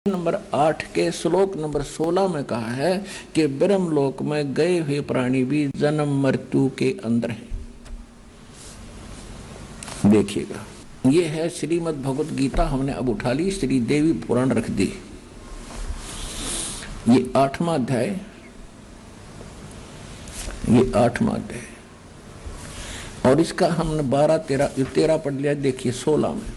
Number 8 के श्लोक number 16 में कहा है कि ब्रह्मलोक में गए हुए प्राणी भी जन्म मृत्यु के अंदर है। देखिएगा, ये है श्रीमद् भगवत गीता। हमने अब उठा ली, श्री देवी पुराण रख दी। ये 8वां अध्याय, ये 8वां अध्याय, और इसका हमने 12, 13 पढ़ लिया। देखिए 16 में,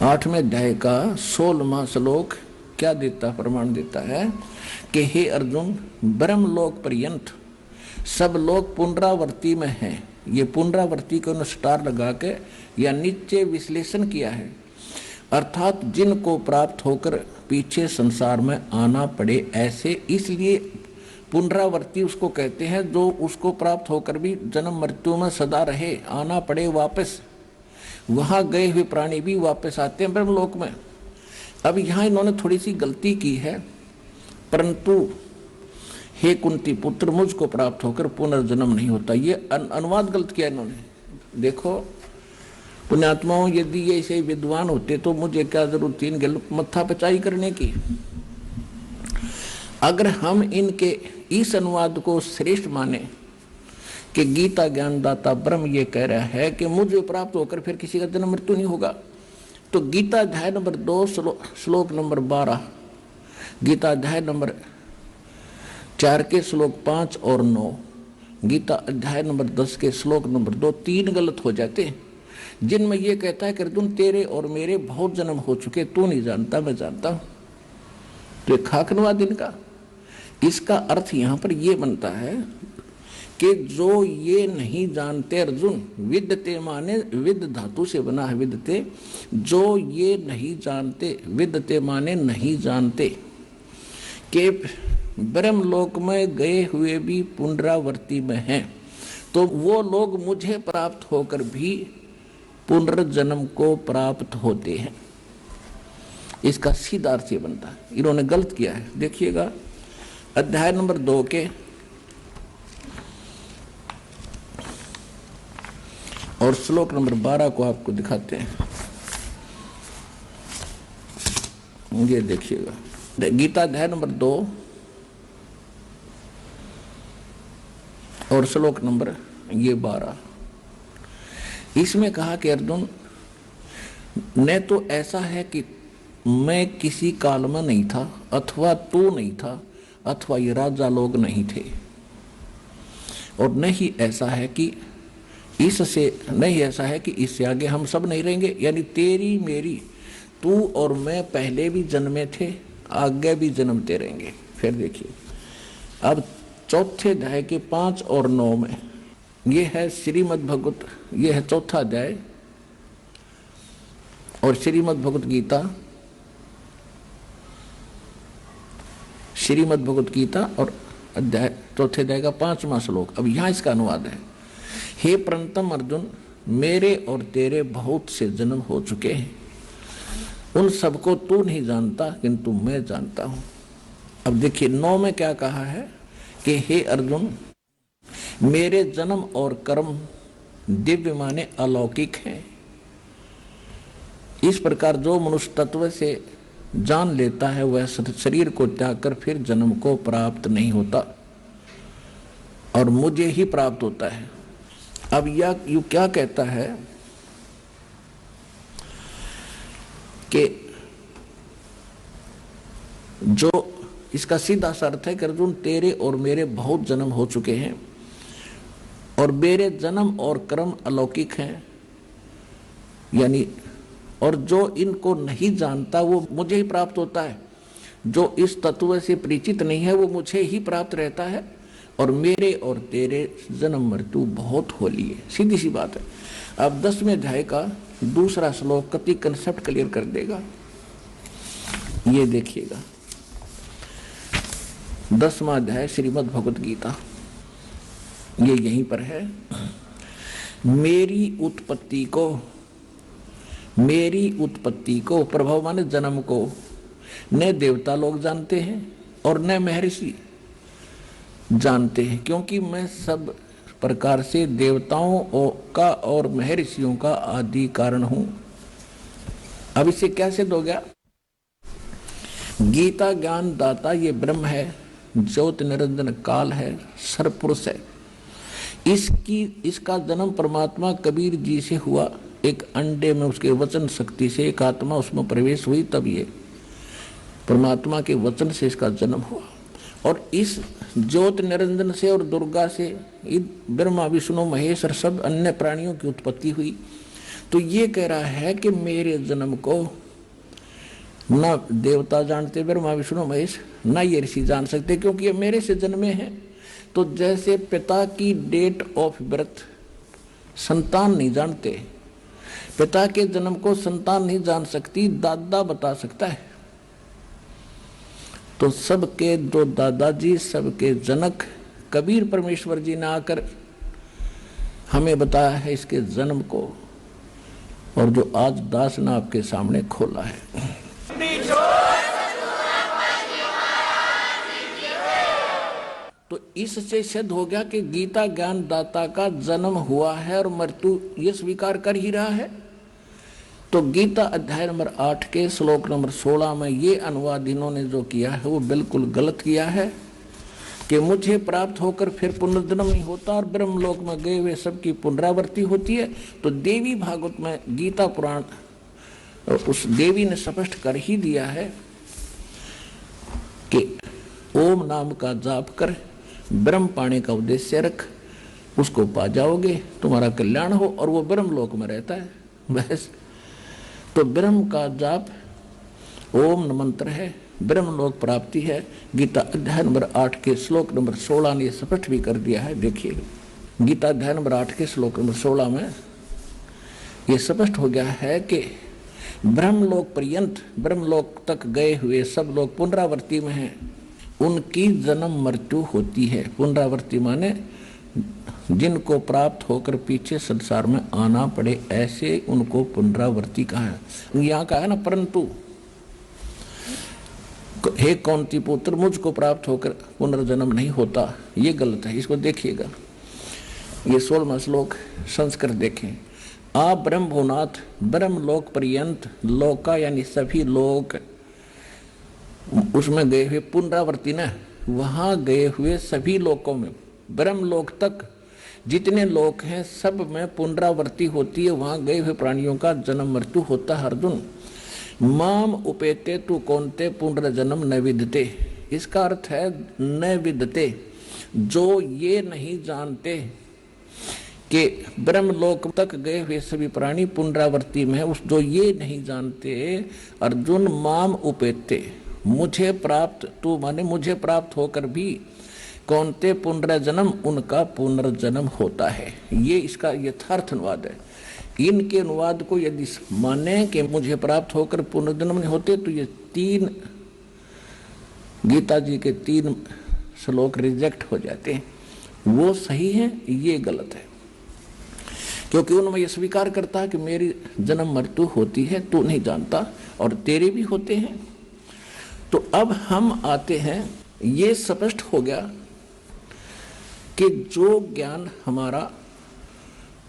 8वें अध्याय का 16वां श्लोक क्या देता, प्रमाण देता है कि हे अर्जुन, ब्रह्मलोक पर्यंत सब लोग पुनरावर्ती में हैं। ये पुनरावर्ती को स्टार लगा के या नीचे विश्लेषण किया है, अर्थात जिनको प्राप्त होकर पीछे संसार में आना पड़े ऐसे। इसलिए पुनरावर्ती उसको कहते हैं जो उसको प्राप्त होकर भी जन्म मृत्यु में सदा रहे, आना पड़े वापस। वहां गए हुए प्राणी भी वापस आते हैं ब्रह्मलोक में। अब यहां इन्होंने थोड़ी सी गलती की है, परंतु हे कुंती पुत्र, मुझको प्राप्त होकर पुनर्जन्म नहीं होता। ये अनुवाद गलत किया इन्होंने। देखो पुण्यात्माओं, यदि ये ऐसे विद्वान होते तो मुझे क्या जरूरत थी इनके मत्था पचाई करने की। अगर हम इनके इस अनुवाद को श्रेष्ठ माने कि गीता ज्ञानदाता ब्रह्म ये कह रहा है कि मुझे प्राप्त होकर फिर किसी का जन्म मृत्यु नहीं होगा, तो गीता अध्याय नंबर 2 श्लोक नंबर 12, गीता अध्याय नंबर 4 के श्लोक 5 और 9, गीता अध्याय नंबर 10 के श्लोक नंबर 2, 3 गलत हो जाते हैं, जिनमें यह कहता है कि अर्जुन तेरे और मेरे बहुत जन्म हो चुके, तू नहीं जानता मैं जानता हूं। तो खाकनवाद इनका। इसका अर्थ यहां पर यह बनता है कि जो ये नहीं जानते, अर्जुन विद्यते माने विद धातु से बना है विद्यते, जो ये नहीं जानते, विद्यते माने नहीं जानते कि ब्रह्मलोक में गए हुए भी पुनरावर्ती में हैं, तो वो लोग मुझे प्राप्त होकर भी पुनर्जन्म को प्राप्त होते हैं। इसका सीधा अर्थ ये बनता है। इन्होंने गलत किया है। देखिएगा अध्याय नंबर 2 के और श्लोक नंबर 12 को आपको दिखाते हैं। ये देखिएगा, गीता अध्याय नंबर 2 और श्लोक नंबर ये 12। इसमें कहा कि अर्जुन, न तो ऐसा है कि मैं किसी काल में नहीं था, अथवा तू नहीं था, अथवा ये राजा लोग नहीं थे, और नहीं ऐसा है कि इससे, नहीं ऐसा है कि इससे आगे हम सब नहीं रहेंगे। यानी तेरी मेरी, तू और मैं पहले भी जन्मे थे, आगे भी जन्मते रहेंगे। फिर देखिए अब 4थे अध्याय के 5 और 9 में, ये है श्रीमद् भगवत, ये है 4था अध्याय और श्रीमद् भगवत गीता, श्रीमद् भगवत गीता और अध्याय 4थे अध्याय का 5वां श्लोक। अब यहां इसका अनुवाद है, हे प्रणतम अर्जुन, मेरे और तेरे बहुत से जन्म हो चुके हैं, उन सबको तू नहीं जानता किंतु मैं जानता हूं। अब देखिए 9 में क्या कहा है कि हे अर्जुन, मेरे जन्म और कर्म दिव्य माने अलौकिक हैं। इस प्रकार जो मनुष्य तत्व से जान लेता है वह शरीर को त्याग कर फिर जन्म को प्राप्त नहीं होता और मुझे ही प्राप्त होता है। अब यू क्या कहता है कि जो इसका सीधा सा अर्थ है कि अर्जुन तेरे और मेरे बहुत जन्म हो चुके हैं और मेरे जन्म और कर्म अलौकिक हैं, यानी और जो इनको नहीं जानता वो मुझे ही प्राप्त होता है, जो इस तत्व से परिचित नहीं है वो मुझे ही प्राप्त रहता है, और मेरे और तेरे जन्म मृत्यु बहुत होली है। सीधी सी बात है। अब 10वें अध्याय का 2रा श्लोक कति कंसेप्ट क्लियर कर देगा। ये देखिएगा 10वां अध्याय श्रीमद् भगवत गीता, ये यहीं पर है। मेरी उत्पत्ति को प्रभाव माने जन्म को न देवता लोग जानते हैं और न महर्षि जानते हैं, क्योंकि मैं सब प्रकार से देवताओं का और महर्षियों का आदि कारण हूं। अब इससे क्या सिद्ध हो गया गीता ज्ञान दाता ये ब्रह्म है, ज्योत निरंजन काल है, सर्वपुरुष है। इसका जन्म परमात्मा कबीर जी से हुआ। एक अंडे में उसके वचन शक्ति से एक आत्मा उसमें प्रवेश हुई, तब ये परमात्मा के वचन से इसका जन्म हुआ। और इस ज्योत निरंजन से और दुर्गा से ब्रह्मा विष्णु महेश और सब अन्य प्राणियों की उत्पत्ति हुई। तो ये कह रहा है कि मेरे जन्म को ना देवता जानते, ब्रह्मा विष्णु महेश, ना ये ऋषि जान सकते, क्योंकि ये मेरे से जन्मे हैं। तो जैसे पिता की डेट ऑफ बर्थ संतान नहीं जानते, पिता के जन्म को संतान नहीं जान सकती, दादा बता सकता है। तो सबके दो दादाजी, सबके जनक कबीर परमेश्वर जी ने आकर हमें बताया है इसके जन्म को, और जो आज दास ने आपके सामने खोला है। तो इससे सिद्ध हो गया कि गीता ज्ञान दाता का जन्म हुआ है और मृत्यु ये स्वीकार कर ही रहा है। तो गीता अध्याय नंबर 8 के श्लोक नंबर 16 में ये अनुवाद इन्होंने जो किया है वो बिल्कुल गलत किया है कि मुझे प्राप्त होकर फिर पुनर्जन्म नहीं होता और ब्रह्मलोक में गए हुए सबकी पुनरावृत्ति होती है। तो देवी भागवत में गीता पुराण उस देवी ने स्पष्ट कर ही दिया है कि ओम नाम का जाप कर ब्रह्म पाने का उद्देश्य रख, उसको पा जाओगे, तुम्हारा कल्याण हो, और वो ब्रह्मलोक में रहता है बस। तो ब्रह्म का जाप ओम मंत्र है, ब्रह्मलोक प्राप्ति है। गीता अध्याय नंबर 8 के श्लोक नंबर 16 ने स्पष्ट भी कर दिया है। देखिए गीता अध्याय नंबर 8 के श्लोक नंबर 16 में ये स्पष्ट हो गया है कि ब्रह्मलोक पर्यंत, ब्रह्मलोक तक गए हुए सब लोग पुनरावृत्ति में हैं, उनकी जन्म मृत्यु होती है। पुनरावृत्ति माने जिनको प्राप्त होकर पीछे संसार में आना पड़े, ऐसे उनको पुनरावृत्ति कहा है। यहाँ कहा है ना, परंतु हे कौंती पुत्र मुझको प्राप्त होकर पुनर्जन्म नहीं होता, ये गलत है। इसको देखिएगा, ये 16वां श्लोक संस्कृत देखें। आप ब्रह्म भुवनाथ ब्रह्मलोक पर्यंत, लोका यानी सभी लोक, उसमें गए हुए पुनरावृत्ति न, वहां गए हुए सभी लोकों में, ब्रह्मलोक तक जितने लोक हैं सब में पुनरावृत्ति होती है, वहां गए हुए प्राणियों का जन्म मृत्यु होता है। अर्जुन माम उपेते तू कौनते पुनर्जन्म न विदते, इसका अर्थ है न विदते, जो ये नहीं जानते कि ब्रह्मलोक तक गए हुए सभी प्राणी पुनरावृत्ति में है, उस जो ये नहीं जानते। अर्जुन माम उपेते, मुझे प्राप्त, तू माने मुझे प्राप्त होकर भी कौनते पुनर्जन्म, उनका पुनर्जन्म होता है। ये इसका यथार्थ अनुवाद है। इनके अनुवाद को यदि माने कि मुझे प्राप्त होकर पुनर्जन्म नहीं होते, तो ये 3 गीता जी के 3 श्लोक रिजेक्ट हो जाते हैं। वो सही है, ये गलत है, क्योंकि उनमें यह स्वीकार करता है कि मेरी जन्म मृत्यु होती है, तू नहीं जानता, और तेरे भी होते हैं। तो अब हम आते हैं, ये स्पष्ट हो गया कि जो ज्ञान हमारा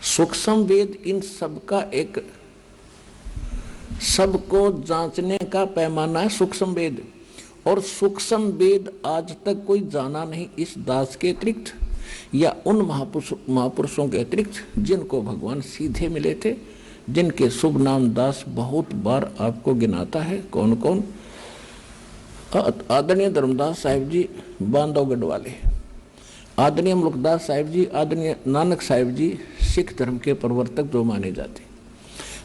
सूक्ष्म वेद, इन सबका एक सबको जांचने का पैमाना है सूक्ष्म वेद, और सूक्ष्म वेद आज तक कोई जाना नहीं इस दास के अतिरिक्त, या उन महापुरुषों के अतिरिक्त जिनको भगवान सीधे मिले थे, जिनके शुभ नाम दास बहुत बार आपको गिनाता है। कौन कौन? आदरणीय धर्मदास साहिब जी बांधवगढ़ वाले, आदरणीय मुल्कदास साहिब जी, आदरणीय नानक साहिब जी सिख धर्म के प्रवर्तक जो माने जाते,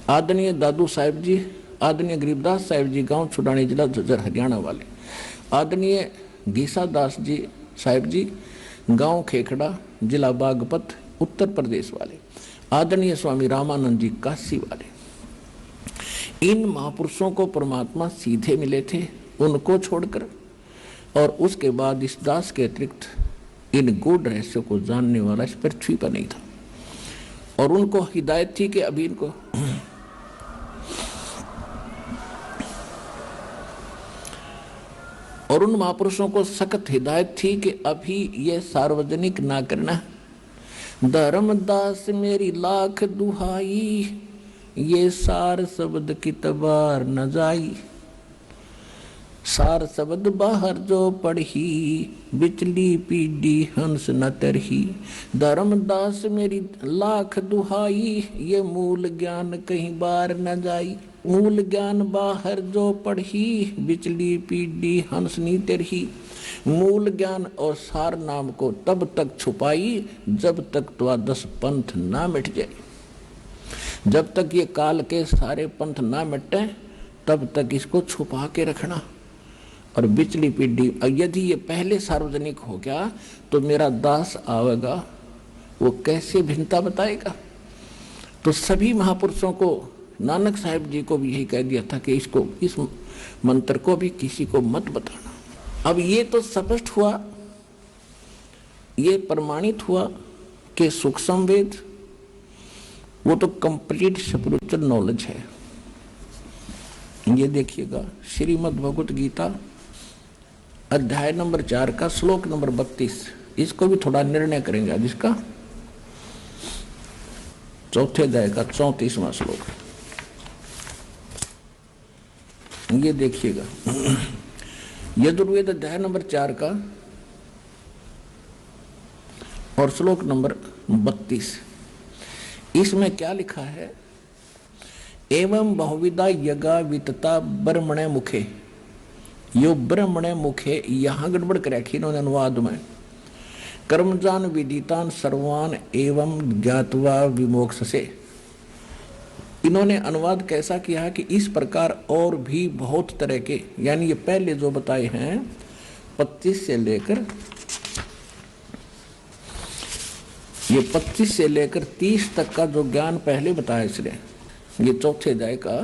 आदरणीय दादू साहिब जी, आदरणीय गरीबदास साहिब जी गांव छुड़ानी जिला झज्जर हरियाणा वाले, आदरणीय घीसा दास जी साहिब जी गांव खेखड़ा जिला बागपत उत्तर प्रदेश वाले, आदरणीय स्वामी रामानंद जी काशी वाले। इन महापुरुषों को परमात्मा सीधे मिले थे, उनको छोड़कर, और उसके बाद इस दास के अतिरिक्त इन गूढ़ रहस्यों को जानने वाला इस पृथ्वी पर नहीं था। और उनको हिदायत थी कि अभी इनको और उन महापुरुषों को सख्त हिदायत थी कि अभी ये सार्वजनिक ना करना। धर्मदास मेरी लाख दुहाई, ये सार शब्द की तबार न जाई। सार शब्द बाहर जो पढ़ी, बिचली पीडी हंस न तरही। धर्मदास मेरी लाख दुहाई, ये मूल ज्ञान कहीं बार न जाई। मूल ज्ञान बाहर जो पढ़ी, बिचली पीडी हंस नी तरही। मूल ज्ञान और सार नाम को तब तक छुपाई जब तक द्वादश पंथ ना मिट जाए। जब तक ये काल के सारे पंथ ना मिटे तब तक इसको छुपा के रखना। और बिचली पीढ़ी, यदि ये पहले सार्वजनिक हो गया तो मेरा दास आवेगा, वो कैसे भिन्नता बताएगा। तो सभी महापुरुषों को, नानक साहिब जी को भी यही कह दिया था कि इसको, इस मंत्र को भी किसी को मत बताना। अब ये तो स्पष्ट हुआ, ये प्रमाणित हुआ कि सूक्ष्म वेद वो तो कंप्लीट स्पिरिचुअल नॉलेज है। ये देखिएगा श्रीमद् भगवत गीता अध्याय नंबर 4 का श्लोक नंबर 32, इसको भी थोड़ा निर्णय करेंगे आज इसका। चौथे अध्याय का 34वां श्लोक, ये देखिएगा यजुर्वेद अध्याय नंबर 4 का और श्लोक नंबर 32। इसमें क्या लिखा है? एवं बहुविधा यज्ञा वितता ब्रह्मणे मुखे। यो ब्रह्मणे मुखे यहां गड़बड़ कर रखी इन्होंने अनुवाद में। कर्मजान विदितान सर्वान एवं ज्ञात्वा विमोक्षसे। इन्होंने अनुवाद कैसा किया है कि इस प्रकार और भी बहुत तरह के, यानी ये पहले जो बताए हैं 25 से लेकर, ये 25 से लेकर 30 तक का जो ज्ञान पहले बताया इसने, ये चौथे अध्याय का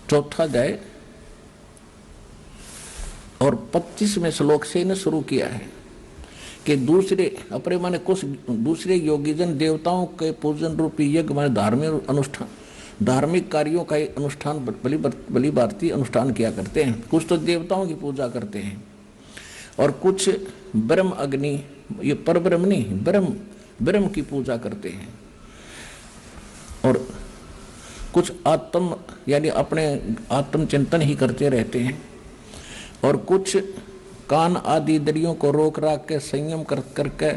चौथा अध्याय और 25वें श्लोक से इन्हें शुरू किया है कि दूसरे अपने माने कुछ दूसरे योगीजन देवताओं के पूजन रूपी यज्ञ माने धार्मिक अनुष्ठान, धार्मिक कार्यों का अनुष्ठान, बलि भारती अनुष्ठान किया करते हैं। कुछ तो देवताओं की पूजा करते हैं और कुछ ब्रह्म अग्नि, ये परब्रह्म नहीं, ब्रह्म की पूजा करते हैं। और कुछ आत्म यानी अपने आत्म चिंतन ही करते रहते हैं। और कुछ कान आदि इंद्रियों को रोक राख के संयम करके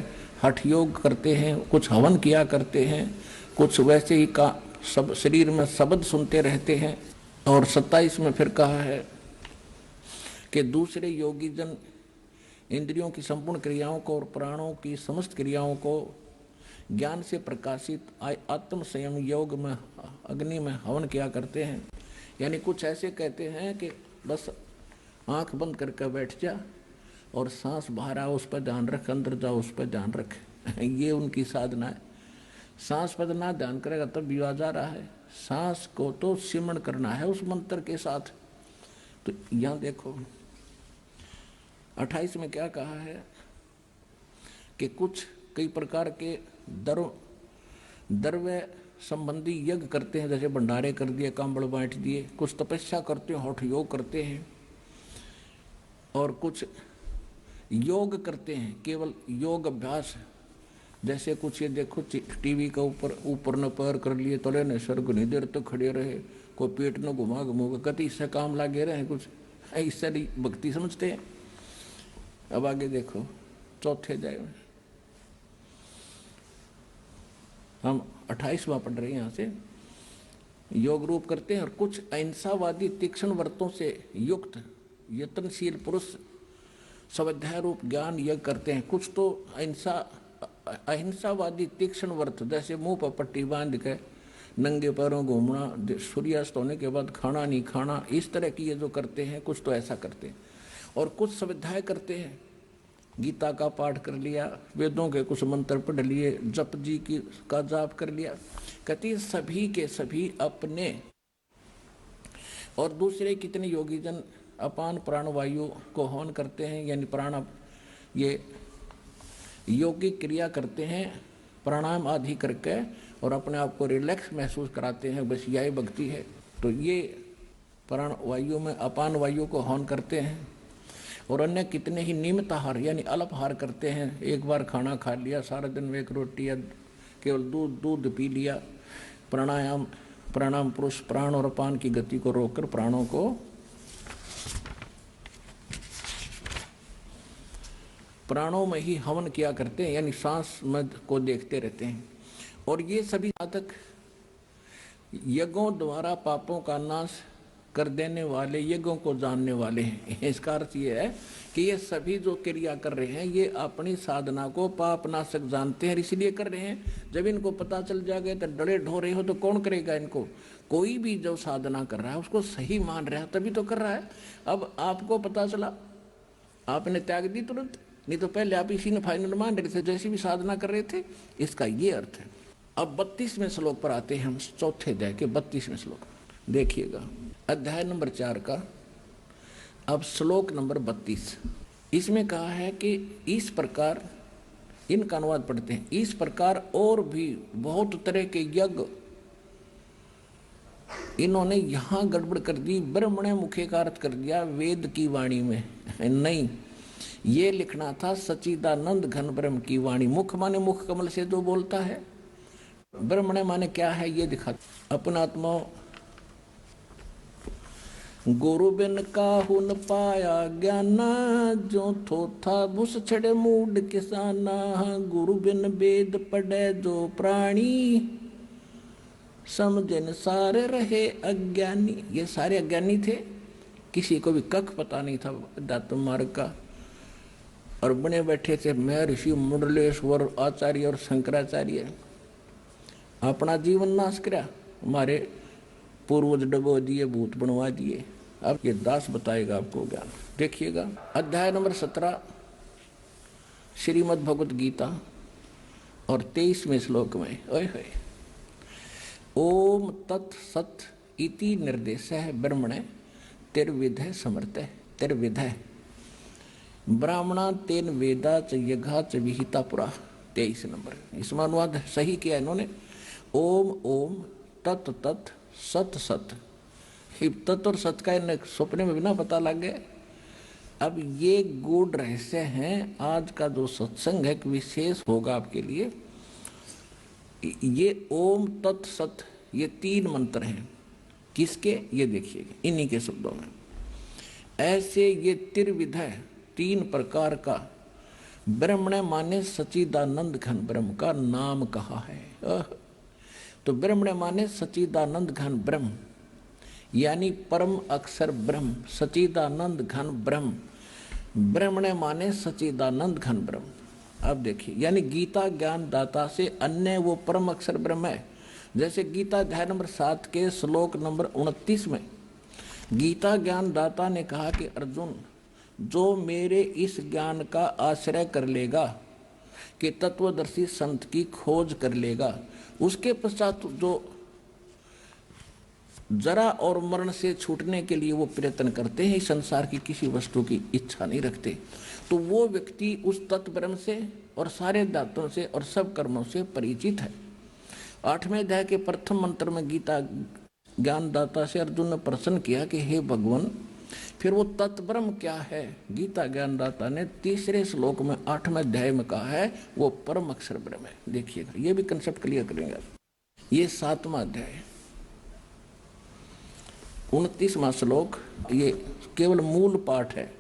हठ योग करते हैं। कुछ हवन किया करते हैं। कुछ वैसे ही का सब शरीर में शब्द सुनते रहते हैं। और 27 में फिर कहा है कि दूसरे योगी जन इंद्रियों की संपूर्ण क्रियाओं को और प्राणों की समस्त क्रियाओं को ज्ञान से प्रकाशित आत्म संयम योग में अग्नि में हवन किया करते हैं। यानी कुछ ऐसे कहते हैं कि बस आंख बंद करके बैठ जा और सांस बाहर आओ उस पर ध्यान रख, अंदर जाओ उस पर ध्यान रख। ये उनकी साधना है। सांस पर ना ध्यान करेगा तब विवाद आ रहा है। सांस को तो सिमरण करना है उस मंत्र के साथ। तो यहाँ देखो 28 में क्या कहा है कि कुछ कई प्रकार के द्रव्य संबंधी यज्ञ करते हैं, जैसे भंडारे कर दिए, कांबड़ बांट दिए। कुछ तपस्या करते हैं, हठ योग करते हैं। और कुछ योग करते हैं, केवल योग अभ्यास। जैसे कुछ ये देखो टीवी का ऊपर न पैर कर लिए, तले न सर घनी देर तक खड़े रहे, कोई पेट न घुमा घूमा, कति इससे काम लागे रहे, कुछ इससे भक्ति समझते हैं। अब आगे देखो चौथे अध्याय में हम 28वां पढ़ रहे हैं। यहाँ से योग रूप करते हैं। और कुछ अहिंसावादी तीक्ष्ण व्रतों से युक्त यत्नशील पुरुष स्वाध्याय रूप ज्ञान यज्ञ करते हैं। कुछ तो अहिंसावादी तीक्ष्ण व्रत, जैसे मुंह पर पट्टी बांध के नंगे पैरों घूमना, सूर्यास्त होने के बाद खाना नहीं खाना, इस तरह की ये जो करते हैं, कुछ तो ऐसा करते हैं। और कुछ स्वाध्याय करते हैं, गीता का पाठ कर लिया, वेदों के कुछ मंत्र पढ़ लिए, जप जी की का जाप कर लिया। कहती सभी के सभी अपने और दूसरे कितने योगी जन अपान प्राणवायु को हवन करते हैं, यानी प्राण ये योगिक क्रिया करते हैं प्राणायाम आदि करके और अपने आप को रिलैक्स महसूस कराते हैं। बस यही भक्ति है। तो ये प्राण वायु में अपान वायु को हवन करते हैं। और अन्य कितने ही नियमित आहार यानी अल्पाहार करते हैं। एक बार खाना खा लिया, सारा दिन में एक रोटी या केवल दूध पी लिया। प्राणायाम पुरुष प्राण और अपान की गति को रोककर प्राणों को प्राणों में ही हवन किया करते हैं, यानी सांस मद को देखते रहते हैं। और ये सभी साधक यज्ञों द्वारा पापों का नाश कर देने वाले, यज्ञों को जानने वाले हैं। इसका अर्थ ये है कि ये सभी जो क्रिया कर रहे हैं ये अपनी साधना को पाप नाशक जानते हैं, इसलिए कर रहे हैं। जब इनको पता चल जाएगा तो डरे ढोरे हो तो कौन करेगा इनको? कोई भी जो साधना कर रहा है उसको सही मान रहा है तभी तो कर रहा है। अब आपको पता चला, आपने त्याग दी तुरंत, नहीं तो पहले आप इसी ने फाइनल मान रहे थे जैसी भी साधना कर रहे थे। इसका ये अर्थ है। अब 32वें श्लोक पर आते हैं हम, चौथे अध्याय के 32वें श्लोक। देखिएगा, अध्याय नंबर 4 का अब श्लोक नंबर 32। इसमें कहा है कि इस प्रकार, इनका अनुवाद पढ़ते हैं, इस प्रकार और भी बहुत तरह के यज्ञ इन्होंने यहां गड़बड़ कर दी। ब्रह्मणे मुखे का अर्थ कर दिया वेद की वाणी में, नहीं, ये लिखना था सच्चिदानंद घन ब्रह्म की वाणी। मुख माने मुख कमल से जो बोलता है, ब्रह्मणे माने क्या है ये दिखा। अपनात्मा गुरु बिन काहू न पाया ज्ञाना, जो थोथा भूस छड़े मूड किसाना। गुरु बिन वेद पढ़े जो प्राणी, समझन सारे रहे अज्ञानी। ये सारे अज्ञानी थे, किसी को भी कख पता नहीं था अध्यात्म मार्ग का, और बने बैठे थे महर्षि मुंडलेश्वर आचार्य और शंकराचार्य। अपना जीवन नाश कराया, हमारे पूर्वज डबो दिए, भूत बनवा दिए। अब ये दास बताएगा आपको ज्ञान। देखिएगा, अध्याय नंबर 17 श्रीमद् भगवत गीता और 23वें श्लोक में, ओए होए, ओम तत् सत इति निर्देशः ब्रह्मणे तिर्विधः समर्थः। तिर्विधः ब्राह्मणा तेन वेदा च यज्ञा च विहिता पुरा। 23 नंबर, इसमें अनुवाद सही किया इन्होंने। ओम ओम तत् तत् सत सत। तत् और सत का इन्हें सपने में बिना पता लग गया। अब ये गूढ़ रहस्य हैं। आज का जो सत्संग है विशेष होगा आपके लिए। ये ओम तत् सत, ये 3 मंत्र हैं। किसके? ये देखिएगा, इन्हीं के शब्दों में। ऐसे ये त्रिविध है, 3 प्रकार का ब्रह्मणे माने सच्चिदानंद घन ब्रह्म का नाम कहा है। तो ब्रह्मणे माने सच्चिदानंद घन ब्रह्म, यानी परम अक्षर ब्रह्म, सच्चिदानंद घन ब्रह्म। ब्रह्मणे माने सच्चिदानंद घन ब्रह्म। अब देखिए, यानी गीता ज्ञान दाता से अन्य वो परम अक्षर ब्रह्म है। जैसे गीता अध्याय नंबर 7 के श्लोक नंबर 29 में गीता ज्ञान दाता ने कहा कि अर्जुन, जो मेरे इस ज्ञान का आश्रय कर लेगा, कि तत्वदर्शी संत की खोज कर लेगा, उसके पश्चात जो जरा और मरण से छूटने के लिए वो प्रयत्न करते हैं, इस संसार की किसी वस्तु की इच्छा नहीं रखते, तो वो व्यक्ति उस तत्व ब्रह्म से और सारे दातों से और सब कर्मों से परिचित है। 8वें अध्याय के प्रथम मंत्र में गीता ज्ञानदाता से अर्जुन ने प्रश्न किया कि हे भगवान, फिर वो तत्व ब्रह्म क्या है? गीता ज्ञानदाता ने 3रे श्लोक में 8वें अध्याय में कहा है वो परम अक्षर ब्रह्म है। देखिएगा, ये भी कंसेप्ट क्लियर करेंगे। ये 7वां अध्याय 29वां श्लोक, ये केवल मूल पाठ है।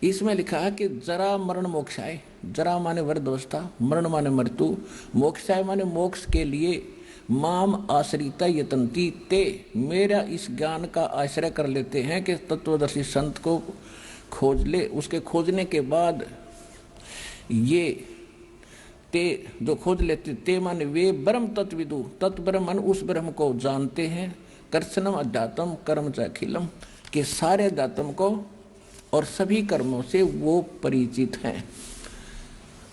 इसमें लिखा है कि जरा मरण मोक्षाय। जरा माने वृद्धावस्था, मरण माने मृत्यु, मोक्षाय माने मोक्ष के लिए माम आश्रिता यतंती ते, मेरा इस ज्ञान का आश्रय कर लेते हैं कि तत्वदर्शी संत को खोज ले। उसके खोजने के बाद ये ते जो खोज लेते, ते माने वे ब्रह्म तत्विदु, तत्ब्रह्म मन उस ब्रह्म को जानते हैं। कर्षणम अध्यात्म कर्म च अखिलम, के सारे अध्यात्म को और सभी कर्मों से वो परिचित हैं।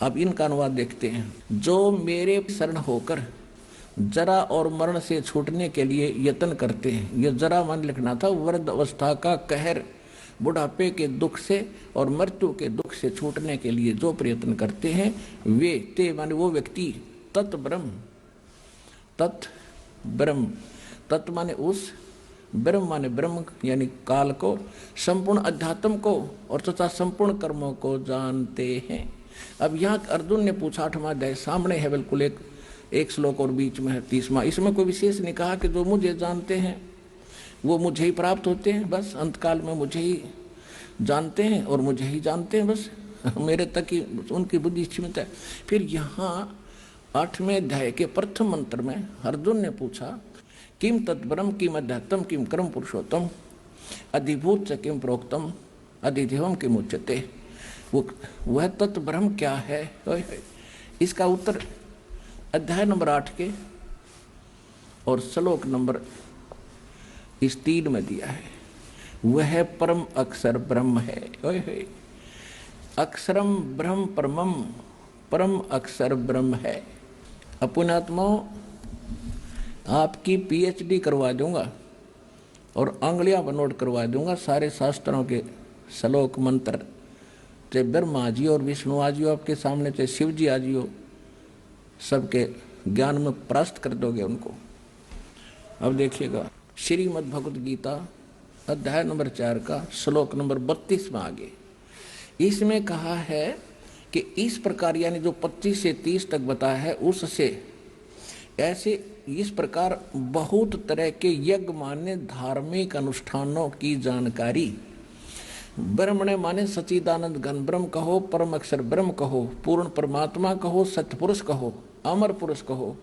अब इनका अनुवाद देखते हैं। जो मेरे शरण होकर जरा और मरण से छूटने के लिए यत्न करते हैं। ये जरा मन लिखना था वृद्ध अवस्था का कहर, बुढ़ापे के दुख से और मृत्यु के दुख से छूटने के लिए जो प्रयत्न करते हैं वे, ते माने वो व्यक्ति, तत् ब्रह्म, तत् ब्रह्म, तत् माने उस, ब्रह्म माने ब्रह्म यानी काल को, संपूर्ण अध्यात्म को और तथा संपूर्ण कर्मों को जानते हैं। अब यहाँ अर्जुन ने पूछा, 8वां अध्याय सामने है बिल्कुल, एक श्लोक और बीच में है 30वां। इसमें कोई विशेष नहीं कहा कि जो मुझे जानते हैं वो मुझे ही प्राप्त होते हैं, बस अंतकाल में मुझे ही जानते हैं और मुझे ही जानते हैं, बस मेरे तक ही उनकी बुद्धि सीमित है। फिर यहाँ 8वें अध्याय के प्रथम मंत्र में अर्जुन ने पूछा, किम तत्ब्रह्म किम अध्यात्म किम कर्म पुरुषोत्तम अधिभूत च किम प्रोक्तम अधिदेवम किम उच्यते। वह तत्ब्रह्म क्या है? इसका उत्तर अध्याय नंबर 8 के और श्लोक नंबर इस 3 में दिया है। वह परम अक्षर ब्रह्म है। अक्षरम ब्रह्म परमम, परम अक्षर ब्रह्म है। अपुणात्माओं, आपकी पीएचडी करवा दूंगा और अंगुलियां नोट करवा दूंगा सारे शास्त्रों के श्लोक मंत्र, चाहे ब्रह्मा जी और विष्णु आजी आपके सामने, चाहे शिव जी आजी हो, सबके ज्ञान में परास्त कर दोगे उनको। अब देखिएगा श्रीमद् भगवद गीता अध्याय नंबर 4 का श्लोक नंबर 32 में आगे इसमें कहा है कि इस प्रकार, यानी जो 25 से 30 तक बताया है उससे ऐसे इस प्रकार बहुत तरह के यज्ञ माने धार्मिक अनुष्ठानों की जानकारी। ब्रह्मणे माने सच्चिदानंद घन ब्रह्म कहो, परम अक्षर ब्रह्म कहो, पूर्ण परमात्मा कहो, सत्य पुरुष कहो, अमर पुरुष कहो,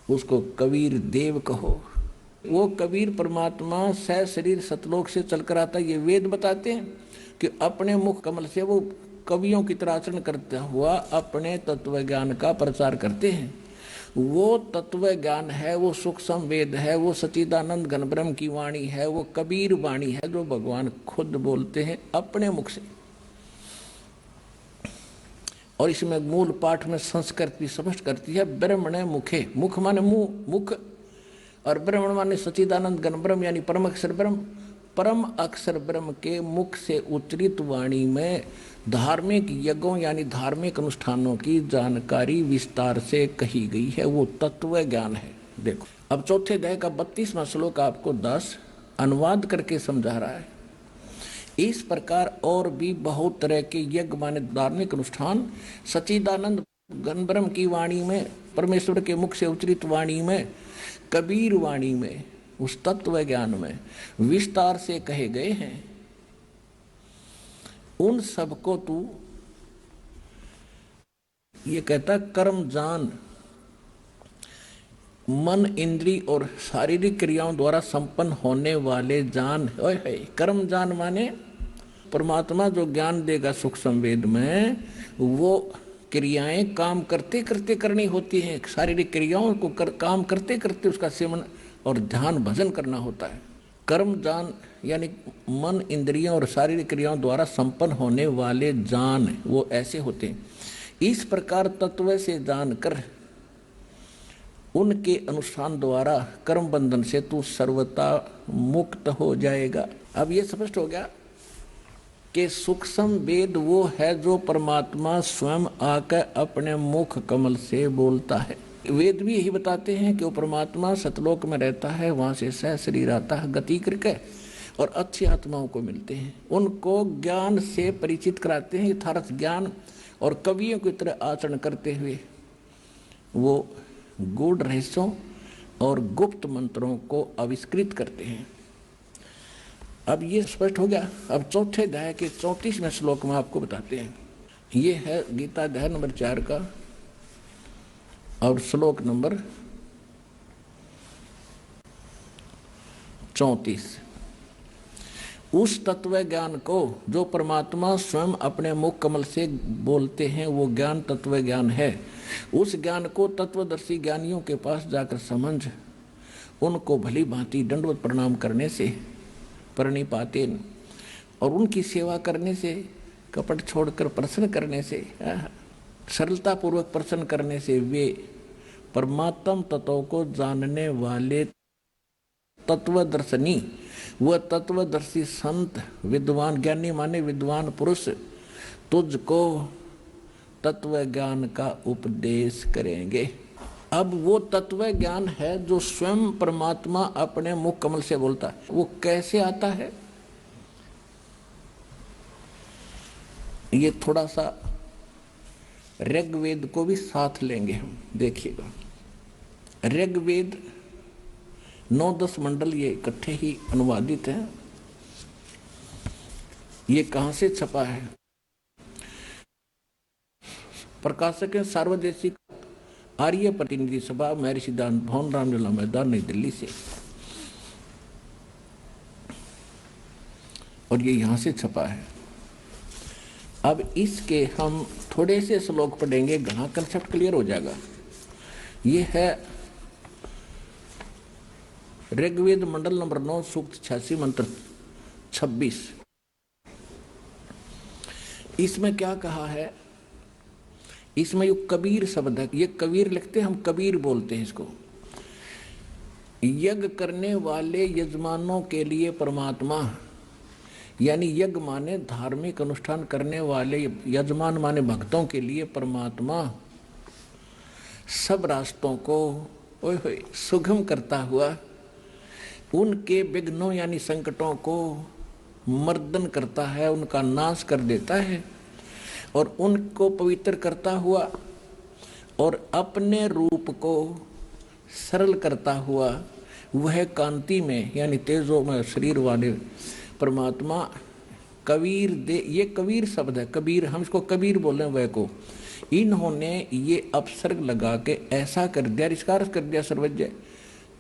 उसको कबीर देव कहो। वो कबीर परमात्मा सह शरीर सतलोक से चलकर आता, ये वेद बताते हैं कि अपने मुख कमल से वो कवियों की तरह आचरण करता हुआ अपने तत्व ज्ञान का प्रचार करते हैं। वो तत्व ज्ञान है, वो सूक्ष्म वेद है, वो सच्चिदानंद घन ब्रह्म की वाणी है, वो कबीर वाणी है जो भगवान खुद बोलते हैं अपने मुख से। और इसमें मूल पाठ में संस्कृत भी स्पष्ट करती है, ब्रह्मणे मुखे, मुख माने मुंह, मुख, और ब्रह्मण माने सच्चिदानंद घन ब्रह्म यानी परम अक्षर ब्रह्म। परम अक्षर ब्रह्म के मुख से उच्चरित वाणी में धार्मिक यज्ञों यानी धार्मिक अनुष्ठानों की जानकारी विस्तार से कही गई है, वो तत्व ज्ञान है। देखो अब चौथे अध्याय का 32वां श्लोक आपको 10 अनुवाद करके समझा रहा है। इस प्रकार और भी बहुत तरह के यज्ञ माने धार्मिक अनुष्ठान सच्चिदानंद घन ब्रह्म की वाणी में, परमेश्वर के मुख से उच्चरित वाणी में, कबीर वाणी में, उस तत्व ज्ञान में विस्तार से कहे गए हैं। उन सबको तू, ये कहता कर्म जान, मन इंद्री और शारीरिक क्रियाओं द्वारा संपन्न होने वाले जान। कर्म जान माने परमात्मा जो ज्ञान देगा सूक्ष्म वेद में, वो क्रियाएं काम करते करते करनी होती हैं। शारीरिक क्रियाओं को काम करते करते उसका सेवन और ध्यान भजन करना होता है। कर्म जान यानी मन इंद्रियों और शारीरिक क्रियाओं द्वारा संपन्न होने वाले जान, वो ऐसे होते हैं। इस प्रकार तत्व से जानकर उनके अनुष्ठान द्वारा कर्म बंधन से तू सर्वथा मुक्त हो जाएगा। अब ये स्पष्ट हो गया कि सूक्ष्म वेद वो है जो परमात्मा स्वयं आकर अपने मुख कमल से बोलता है। वेद भी यही बताते हैं कि वो परमात्मा सतलोक में रहता है, वहां से सह शरीर आता है गति करके और अच्छी आत्माओं को मिलते हैं, उनको ज्ञान से परिचित कराते हैं यथार्थ ज्ञान, और कवियों की तरह आचरण करते हुए वो गूढ़ रहस्यों और गुप्त मंत्रों को आविष्कृत करते हैं। अब ये स्पष्ट हो गया। अब चौथे अध्याय के 34वें श्लोक में आपको बताते हैं। ये है गीता अध्याय नंबर 4 का और श्लोक नंबर 34। उस तत्व ज्ञान को जो परमात्मा स्वयं अपने मुख कमल से बोलते हैं, वो ज्ञान तत्व ज्ञान है। उस ज्ञान को तत्वदर्शी ज्ञानियों के पास जाकर समझ, उनको भली भांति दंडवत प्रणाम करने से, प्रणिपाते, और उनकी सेवा करने से, कपट छोड़कर प्रसन्न करने से, सरलता पूर्वक प्रसन्न करने से वे परमात्म तत्व को जानने वाले तत्वदर्शनी, वह तत्वदर्शी संत विद्वान, ज्ञानी माने विद्वान पुरुष तुझको तत्व ज्ञान का उपदेश करेंगे। अब वो तत्व ज्ञान है जो स्वयं परमात्मा अपने मुख कमल से बोलता है। वो कैसे आता है, ये थोड़ा सा ऋग्वेद को भी साथ लेंगे हम। देखिएगा ऋग्वेद 9-10 मंडल ये इकट्ठे ही अनुवादित हैं। ये कहाँ से छपा है? प्रकाशक है सार्वदेशिक आर्य प्रतिनिधि सभा, महर्षि दान भवन, रामलीला मैदान, नई दिल्ली से। और ये यहां से छपा है। अब इसके हम थोड़े से श्लोक पढ़ेंगे, घना कंसेप्ट क्लियर हो जाएगा। ये है ऋग्वेद मंडल नंबर 9 सूक्त 86 मंत्र 26। इसमें क्या कहा है? इसमें यो कबीर शब्द है, ये कबीर लिखते हैं, हम कबीर बोलते हैं इसको। यज्ञ करने वाले यजमानों के लिए परमात्मा, यानी यज्ञ माने धार्मिक अनुष्ठान करने वाले यजमान माने भक्तों के लिए परमात्मा सब रास्तों को सुगम करता हुआ उनके विघ्नों यानी संकटों को मर्दन करता है, उनका नाश कर देता है और उनको पवित्र करता हुआ और अपने रूप को सरल करता हुआ वह कांति में यानी तेजो में शरीर वाले परमात्मा कबीर दे। ये कबीर शब्द है, कबीर, हम इसको कबीर बोल रहे हैं। वह को इन्होंने ये अपसर्ग लगा के ऐसा कर दिया, इसका अर्थ कर दिया सर्वज्ञ,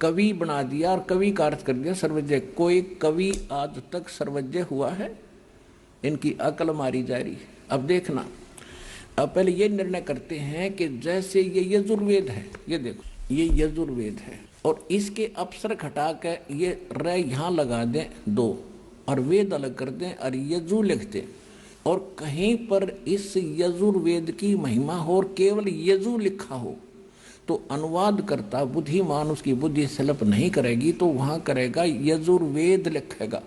कवि बना दिया और कवि का अर्थ कर दिया सर्वज्ञ। कोई कवि आज तक सर्वज्ञ हुआ है? इनकी अकल मारी जा रही है। अब देखना, अब पहले ये निर्णय करते हैं कि जैसे ये यजुर्वेद है, ये देखो ये यजुर्वेद है और इसके अपसर्ग हटा के ये र यहाँ लगा दें 2 और वेद अलग कर दें और यजु लिख दें और कहीं पर इस यजुर्वेद की महिमा हो और केवल यजु लिखा हो तो अनुवाद करता बुद्धिमान उसकी बुद्धि सलप नहीं करेगी, तो वहां करेगा यजुर्वेद लिखेगा।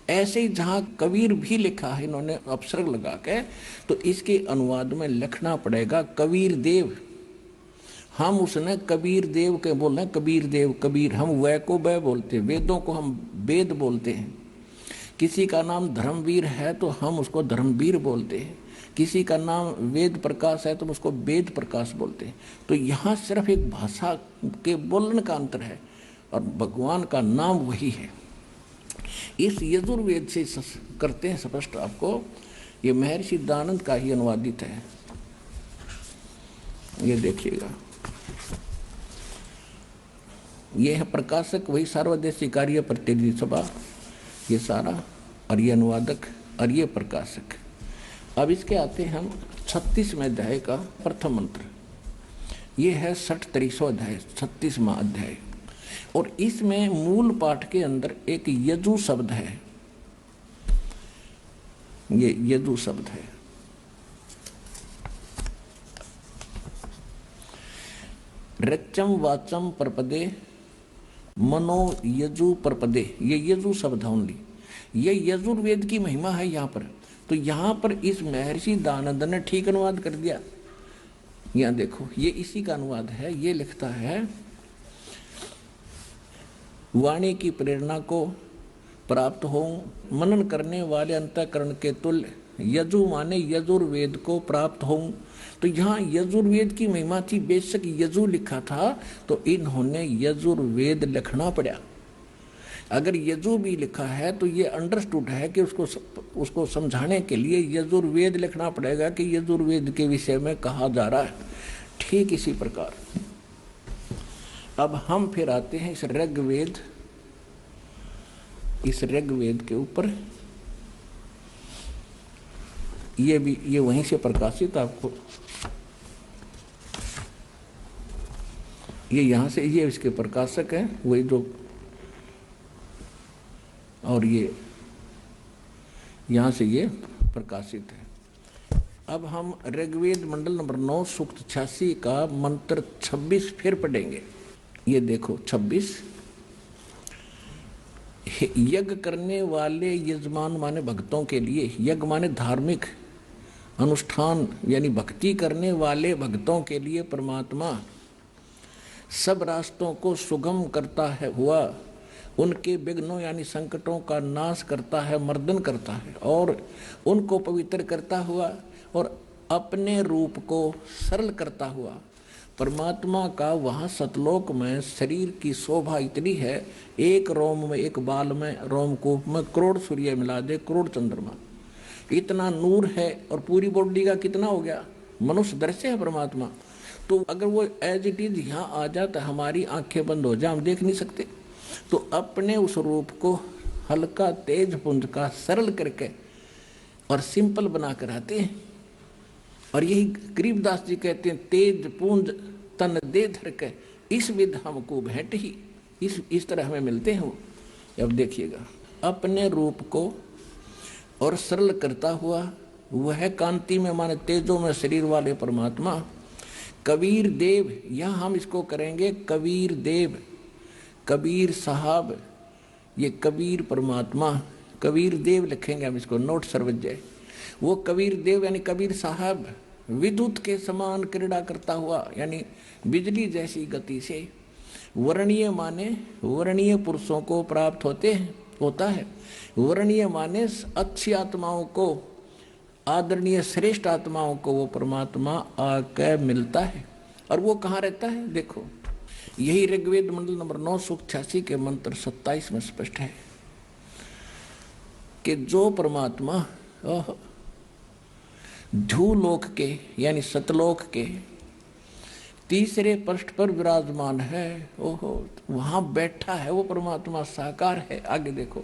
ऐसे ही जहां कबीर भी लिखा है इन्होंने अपसर्ग लगा के, तो इसके अनुवाद में लिखना पड़ेगा कबीर देव। हम उसने कबीर देव के बोल रहे हैं, कबीर देव कबीर, हम वह को वह बोलते हैं, वेदों को हम वेद बोलते हैं। किसी का नाम धर्मवीर है तो हम उसको धर्मवीर बोलते हैं, किसी का नाम वेद प्रकाश है तो हम उसको वेद प्रकाश बोलते हैं। तो यहाँ सिर्फ एक भाषा के बोलने का अंतर है और भगवान का नाम वही है। इस यजुर्वेद से करते हैं स्पष्ट आपको, ये महर्षि दानंद का ही अनुवादित है। ये देखिएगा, ये है प्रकाशक वही सार्वदेशिक आर्य प्रतिनिधि सभा, ये सारा, और ये अनुवादक और ये प्रकाशक। अब इसके आते हैं हम 36वें अध्याय का प्रथम मंत्र। ये है 63वां अध्याय, 36वां अध्याय। और इसमें मूल पाठ के अंदर एक यजु शब्द है, ये यजु शब्द है। रच्चम वाचम परपदे मनो यजु परपदे, ये यजु शब्द है ओनली। ये यजुर्वेद की महिमा है यहाँ पर। तो यहाँ पर इस महर्षि दानंद ने ठीक अनुवाद कर दिया। यहाँ देखो, ये इसी का अनुवाद है। ये लिखता है, वाणी की प्रेरणा को प्राप्त हो, मनन करने वाले अंतःकरण के तुल्य यजु माने यजुर्वेद को प्राप्त हो। तो यहाँ यजुर्वेद की महिमा थी, बेशक यजु लिखा था तो इन्होंने यजुर्वेद लिखना पड़ा। अगर यजु भी लिखा है तो ये अंडरस्टूड है कि उसको समझाने के लिए यजुर्वेद लिखना पड़ेगा कि यजुर्वेद के विषय में कहा जा रहा है। ठीक इसी प्रकार अब हम फिर आते हैं इस ऋग्वेद के ऊपर। ये वहीं से प्रकाशित, आपको ये यहाँ से, ये इसके प्रकाशक है वही जो, और ये यहाँ से ये प्रकाशित है। अब हम ऋग्वेद मंडल नंबर 9 सूक्त 86 का मंत्र 26 फिर पढ़ेंगे। ये देखो 26, यज्ञ करने वाले यजमान माने भक्तों के लिए, यज्ञ माने धार्मिक अनुष्ठान यानी भक्ति करने वाले भक्तों के लिए परमात्मा सब रास्तों को सुगम करता है हुआ उनके विघ्नों यानी संकटों का नाश करता है, मर्दन करता है और उनको पवित्र करता हुआ और अपने रूप को सरल करता हुआ। परमात्मा का वहाँ सतलोक में शरीर की शोभा इतनी है, एक रोम में, एक बाल में, रोमकूप में करोड़ सूर्य मिला दे, करोड़ चंद्रमा, इतना नूर है। और पूरी बॉडी का कितना हो गया? मनुष्य दृश्य है परमात्मा। तो अगर वो एज इट इज यहाँ आ जाता, हमारी आंखें बंद हो जाए, हम देख नहीं सकते, तो अपने उस रूप को हल्का तेज पुंज का सरल करके और सिंपल बना कर आते हैं। और यही गरीबदास जी कहते हैं, तेज पुंज तन दे धर के इस विध हमको भेंट ही, इस तरह हमें मिलते हैं वो। अब देखिएगा, अपने रूप को और सरल करता हुआ वह कांति में माने तेजों में शरीर वाले परमात्मा कबीर देव, यह हम इसको करेंगे कबीर देव, कबीर साहब, ये कबीर परमात्मा, कबीर देव लिखेंगे हम इसको, नोट सर्वज्ञ। वो कबीर देव यानी कबीर साहब विद्युत के समान क्रीड़ा करता हुआ, यानी बिजली जैसी गति से, वर्णीय माने वर्णीय पुरुषों को प्राप्त होता है। वर्णीय माने अच्छी आत्माओं को, आदरणीय श्रेष्ठ आत्माओं को वो परमात्मा आकर मिलता है। और वो कहाँ रहता है? देखो, यही ऋग्वेद मंडल नंबर 9 सूक्त 86 के मंत्र 27 में स्पष्ट है कि जो परमात्मा ध्रुलोक के यानी सतलोक के तीसरे पृष्ठ पर विराजमान है, ओहो, वहां बैठा है वो परमात्मा, साकार है। आगे देखो,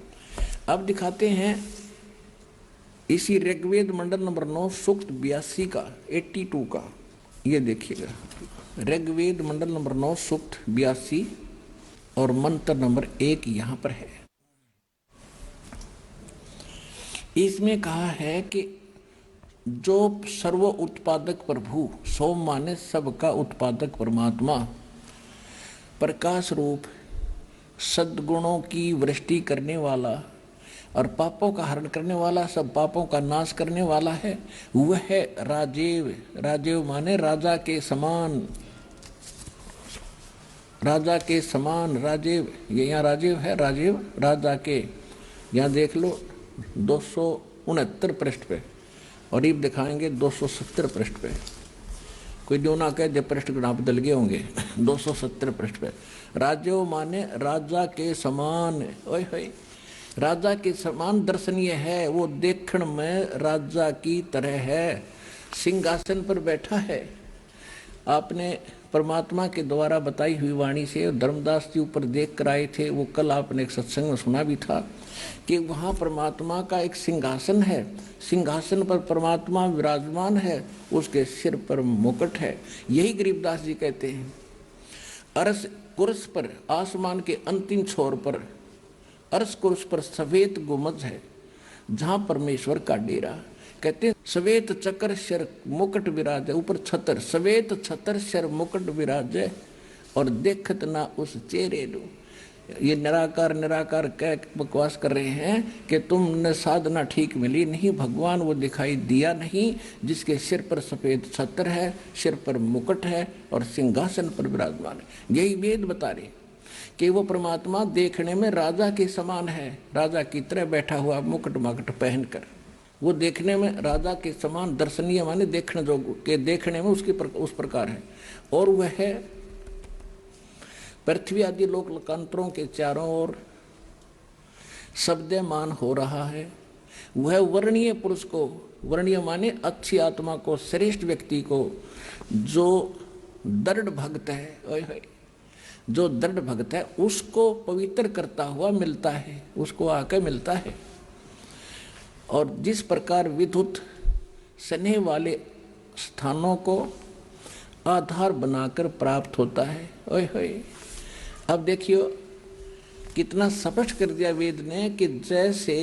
अब दिखाते हैं इसी ऋग्वेद मंडल नंबर 9 सूक्त 82 का 82 का, ये देखिएगा, ऋग्वेद मंडल नंबर 9 सूक्त 82 और मंत्र नंबर 1 यहां पर है। इसमें कहा है कि जो सर्व उत्पादक प्रभु, सोम माने सबका उत्पादक परमात्मा, प्रकाश रूप सद्गुणों की वृष्टि करने वाला और पापों का हरण करने वाला, सब पापों का नाश करने वाला है, वह है राजेव। राजेव माने राजा के समान, राजा के समान, राजेव, ये यहाँ राजेव है, राजेव राजा के। यहाँ देख लो 269 पृष्ठ पे, और ये दिखाएंगे 270 पृष्ठ पे। कोई जो ना कहे जब पृष्ठ गणा बदल गए होंगे। 270 पृष्ठ पे राजेव माने राजा के समान, ओए होए, राजा के समान दर्शनीय है, वो देखण में राजा की तरह है, सिंहासन पर बैठा है। आपने परमात्मा के द्वारा बताई हुई वाणी से धर्मदास जी ऊपर देख कर आए थे, वो कल आपने एक सत्संग में सुना भी था कि वहाँ परमात्मा का एक सिंहासन है, सिंहासन पर परमात्मा विराजमान है, उसके सिर पर मुकुट है। यही गरीबदास जी कहते हैं, अरस कुर्स पर, आसमान के अंतिम छोर पर अर्श कुर्स पर सफेद गुमज है, जहां परमेश्वर का डेरा। कहते हैं सवेत चक्र शर मुकुट विराज, ऊपर छतर, सवेत छतर शर मुकुट विराज, और देखत ना उस चेहरे लो। ये निराकार निराकार कह बकवास कर रहे हैं कि तुमने साधना ठीक मिली नहीं, भगवान वो दिखाई दिया नहीं जिसके सिर पर सफेद छतर है, सिर पर मुकुट है और सिंहासन पर विराजमान है। यही वेद बता रहे कि वो परमात्मा देखने में राजा के समान है, राजा की तरह बैठा हुआ मुकुट माकुट पहनकर, वो देखने में राजा के समान दर्शनीय माने देखने जो के देखने में उस प्रकार है। और वह है पृथ्वी आदि लोक लोकांतरों के चारों ओर शब्दमान हो रहा है। वह वर्णीय पुरुष को, वर्णीय माने अच्छी आत्मा को, श्रेष्ठ व्यक्ति को, जो दृढ़ भक्त है, ओए होए, जो दृढ़ भक्त है उसको पवित्र करता हुआ मिलता है, उसको आकर मिलता है। और जिस प्रकार विद्युत स्नेह वाले स्थानों को आधार बनाकर प्राप्त होता है, ओए होए। अब देखियो कितना स्पष्ट कर दिया वेद ने कि जैसे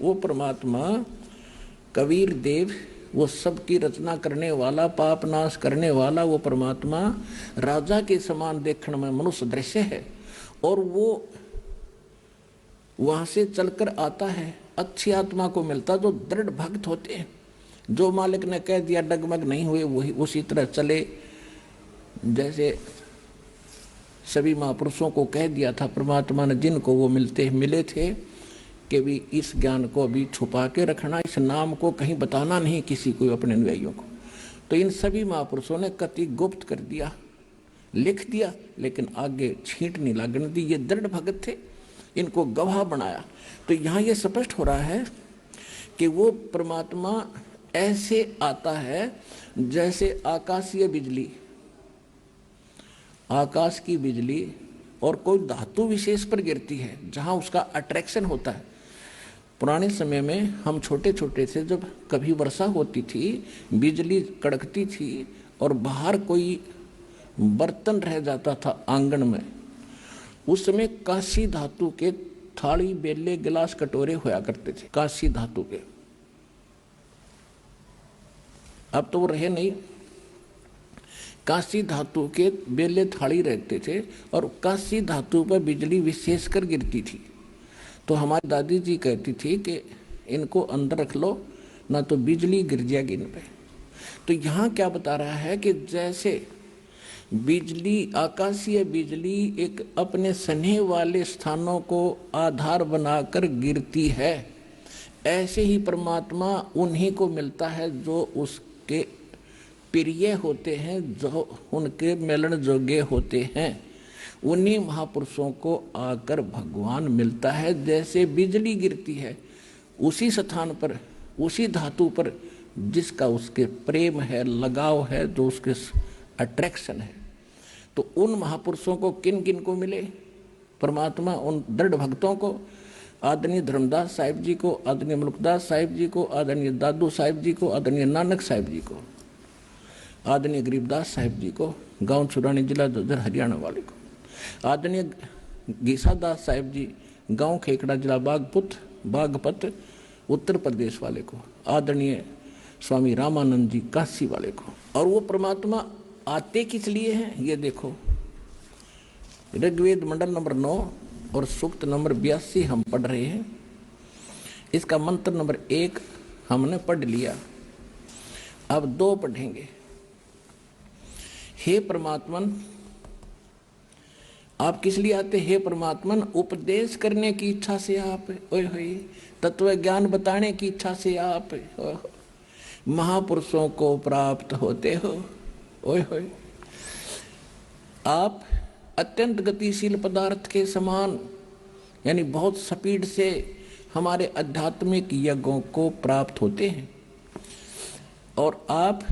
वो परमात्मा कबीर देव, वो सबकी रचना करने वाला, पाप नाश करने वाला वो परमात्मा राजा के समान देखने में मनुष्य दृश्य है, और वो वहां से चलकर आता है, अच्छी आत्मा को मिलता जो दृढ़ भक्त होते हैं, जो मालिक ने कह दिया डगमग नहीं हुए, वही उसी तरह चले। जैसे सभी महापुरुषों को कह दिया था परमात्मा ने, जिनको वो मिले थे कि भी इस ज्ञान को अभी छुपा के रखना, इस नाम को कहीं बताना नहीं किसी को, अपने अनुयायियों को। तो इन सभी महापुरुषों ने कति गुप्त कर दिया, लिख दिया, लेकिन आगे छींट नहीं लगने दी। ये दृढ़ भगत थे, इनको गवाह बनाया। तो यहाँ ये स्पष्ट हो रहा है कि वो परमात्मा ऐसे आता है जैसे आकाशीय बिजली, आकाश की बिजली और कोई धातु विशेष पर गिरती है जहां उसका अट्रैक्शन होता है। पुराने समय में हम छोटे छोटे से जब कभी वर्षा होती थी, बिजली कड़कती थी और बाहर कोई बर्तन रह जाता था आंगन में, उस समय कांसी धातु के थाली बेले गिलास कटोरे होया करते थे, कांसी धातु के। अब तो वो रहे नहीं। कांसी धातु के बेले थाली रहते थे और कांसी धातु पर बिजली विशेषकर गिरती थी। तो हमारी दादी जी कहती थी कि इनको अंदर रख लो, ना तो बिजली गिर जाएगी इन पे। तो यहाँ क्या बता रहा है कि जैसे बिजली, आकाशीय बिजली एक अपने सने वाले स्थानों को आधार बनाकर गिरती है, ऐसे ही परमात्मा उन्हीं को मिलता है जो उसके प्रिय होते हैं, जो उनके मिलन जोग्य होते हैं। उन्हीं महापुरुषों को आकर भगवान मिलता है। जैसे बिजली गिरती है उसी स्थान पर, उसी धातु पर जिसका उसके प्रेम है, लगाव है, जो उसके अट्रैक्शन है। तो उन महापुरुषों को किन किन को मिले परमात्मा? उन दृढ़ भक्तों को, आदरणीय धर्मदास साहिब जी को, आदरणीय मुल्कदास साहिब जी को, आदरणीय दादू साहिब जी को, आदरणीय नानक साहिब जी को, आदरणीय गरीबदास साहिब जी को, गांव छुरानी जिला जोधर हरियाणा वाले को, आदरणीय गीसादास साहिब जी गांव खेकड़ा जिला बागपत उत्तर प्रदेश वाले को, आदरणीय स्वामी रामानंद जी काशी वाले को। और वो परमात्मा आते किस लिए हैं ये देखो। ऋग्वेद मंडल नंबर 9 और सूक्त नंबर 82 हम पढ़ रहे हैं। इसका मंत्र नंबर 1 हमने पढ़ लिया, अब 2 पढ़ेंगे। हे परमात्मन, आप किस लिए आते? हे परमात्मन, उपदेश करने की इच्छा से आप, ओए होए, तत्व ज्ञान बताने की इच्छा से आप महापुरुषों को प्राप्त होते हो। ओए होए, आप अत्यंत गतिशील पदार्थ के समान, यानी बहुत स्पीड से हमारे आध्यात्मिक यज्ञों को प्राप्त होते हैं। और आप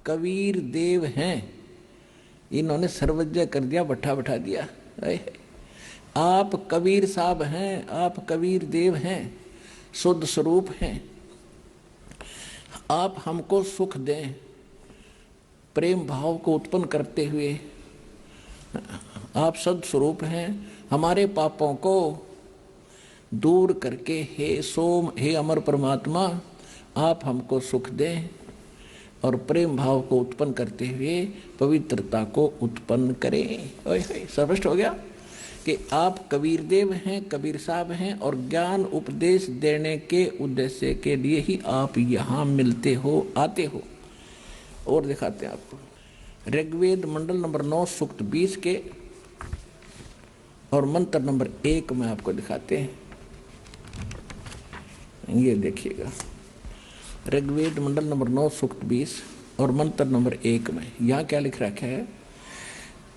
कबीर देव हैं। इन्होंने सर्वज्ञ कर दिया, बैठा दिया। आप कबीर साहब हैं, आप कबीर देव हैं, शुद्ध स्वरूप हैं। आप हमको सुख दें, प्रेम भाव को उत्पन्न करते हुए। आप सद स्वरूप हैं, हमारे पापों को दूर करके हे अमर परमात्मा, आप हमको सुख दें और प्रेम भाव को उत्पन्न करते हुए पवित्रता को उत्पन्न करें। स्पष्ट हो गया कि आप कबीर देव हैं, कबीर साहब हैं, और ज्ञान उपदेश देने के उद्देश्य के लिए ही आप यहाँ मिलते हो, आते हो। और दिखाते हैं आपको ऋग्वेद मंडल नंबर 9 सूक्त 20 के और मंत्र नंबर 1 में आपको दिखाते हैं। ये देखिएगा, ऋग्वेद मंडल नंबर 9 सूक्त 20 और मंत्र नंबर 1 में यहाँ क्या लिख रखा है?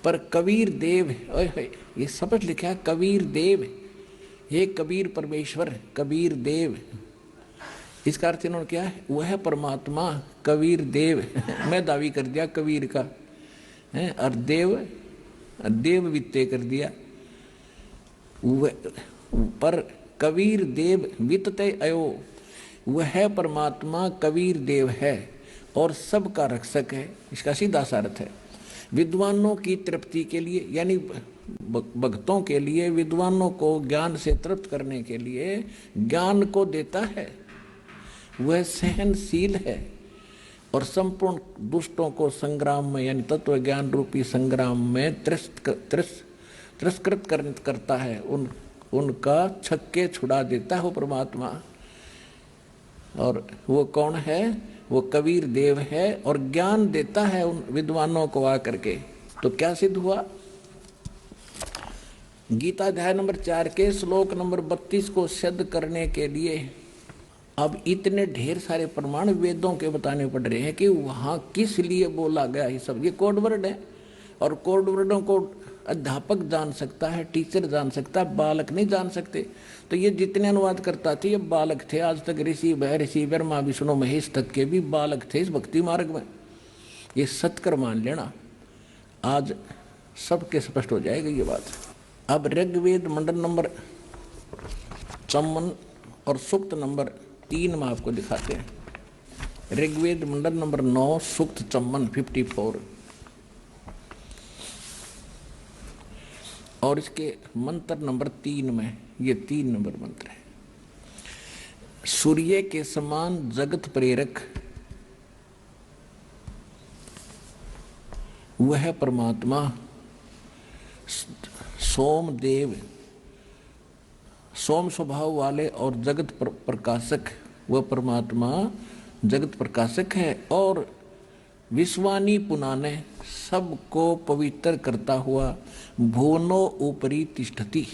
पर कबीर देव, ओए ये शब्द लिखा है कबीर देव, हे कबीर परमेश्वर, कबीर देव। इसका अर्थ इन्होंने क्या है? वह परमात्मा कबीर देव मैं दावी कर दिया कबीर का है, और देव वित्ते कर दिया। पर कबीर देव वित्ते अयो, वह परमात्मा कबीर देव है और सबका रक्षक है। इसका सीधा सा अर्थ है विद्वानों की तृप्ति के लिए, यानी भक्तों के लिए, विद्वानों को ज्ञान से तृप्त करने के लिए ज्ञान को देता है। वह सहनशील है और संपूर्ण दुष्टों को संग्राम में, यानी तत्व ज्ञान रूपी संग्राम में तिरस्कृत करता है, उनका छक्के छुड़ा देता है परमात्मा। और वो कौन है? वो कबीर देव है और ज्ञान देता है उन विद्वानों को आकर के। तो क्या सिद्ध हुआ? गीता अध्याय नंबर 4 के श्लोक नंबर 32 को सिद्ध करने के लिए अब इतने ढेर सारे प्रमाण वेदों के बताने पड़ रहे हैं कि वहाँ किस लिए बोला गया। ये सब ये कोड वर्ड है और कोड वर्डों को अध्यापक जान सकता है, टीचर जान सकता है, बालक नहीं जान सकते। तो ये जितने अनुवाद करता थे ये बालक थे। आज तक ऋषि भय, ऋषि ब्रह्मा विष्णु महेश तक के भी बालक थे इस भक्ति मार्ग में। ये सत्कर मान लेना, आज सबके स्पष्ट हो जाएगी ये बात। अब ऋग्वेद मंडल नंबर 54 और सूक्त नंबर 3 में आपको दिखाते हैं। ऋग्वेद मंडल नंबर 9 सूक्त 54 और इसके मंत्र नंबर 3 में, ये 3 नंबर मंत्र है। सूर्य के समान जगत प्रेरक वह परमात्मा, सोमदेव, सोम स्वभाव वाले और जगत प्रकाशक वह परमात्मा जगत प्रकाशक है। और विश्वानी पुनाने, सबको पवित्र करता हुआ, भुवनो ऊपरी तिष्ठति,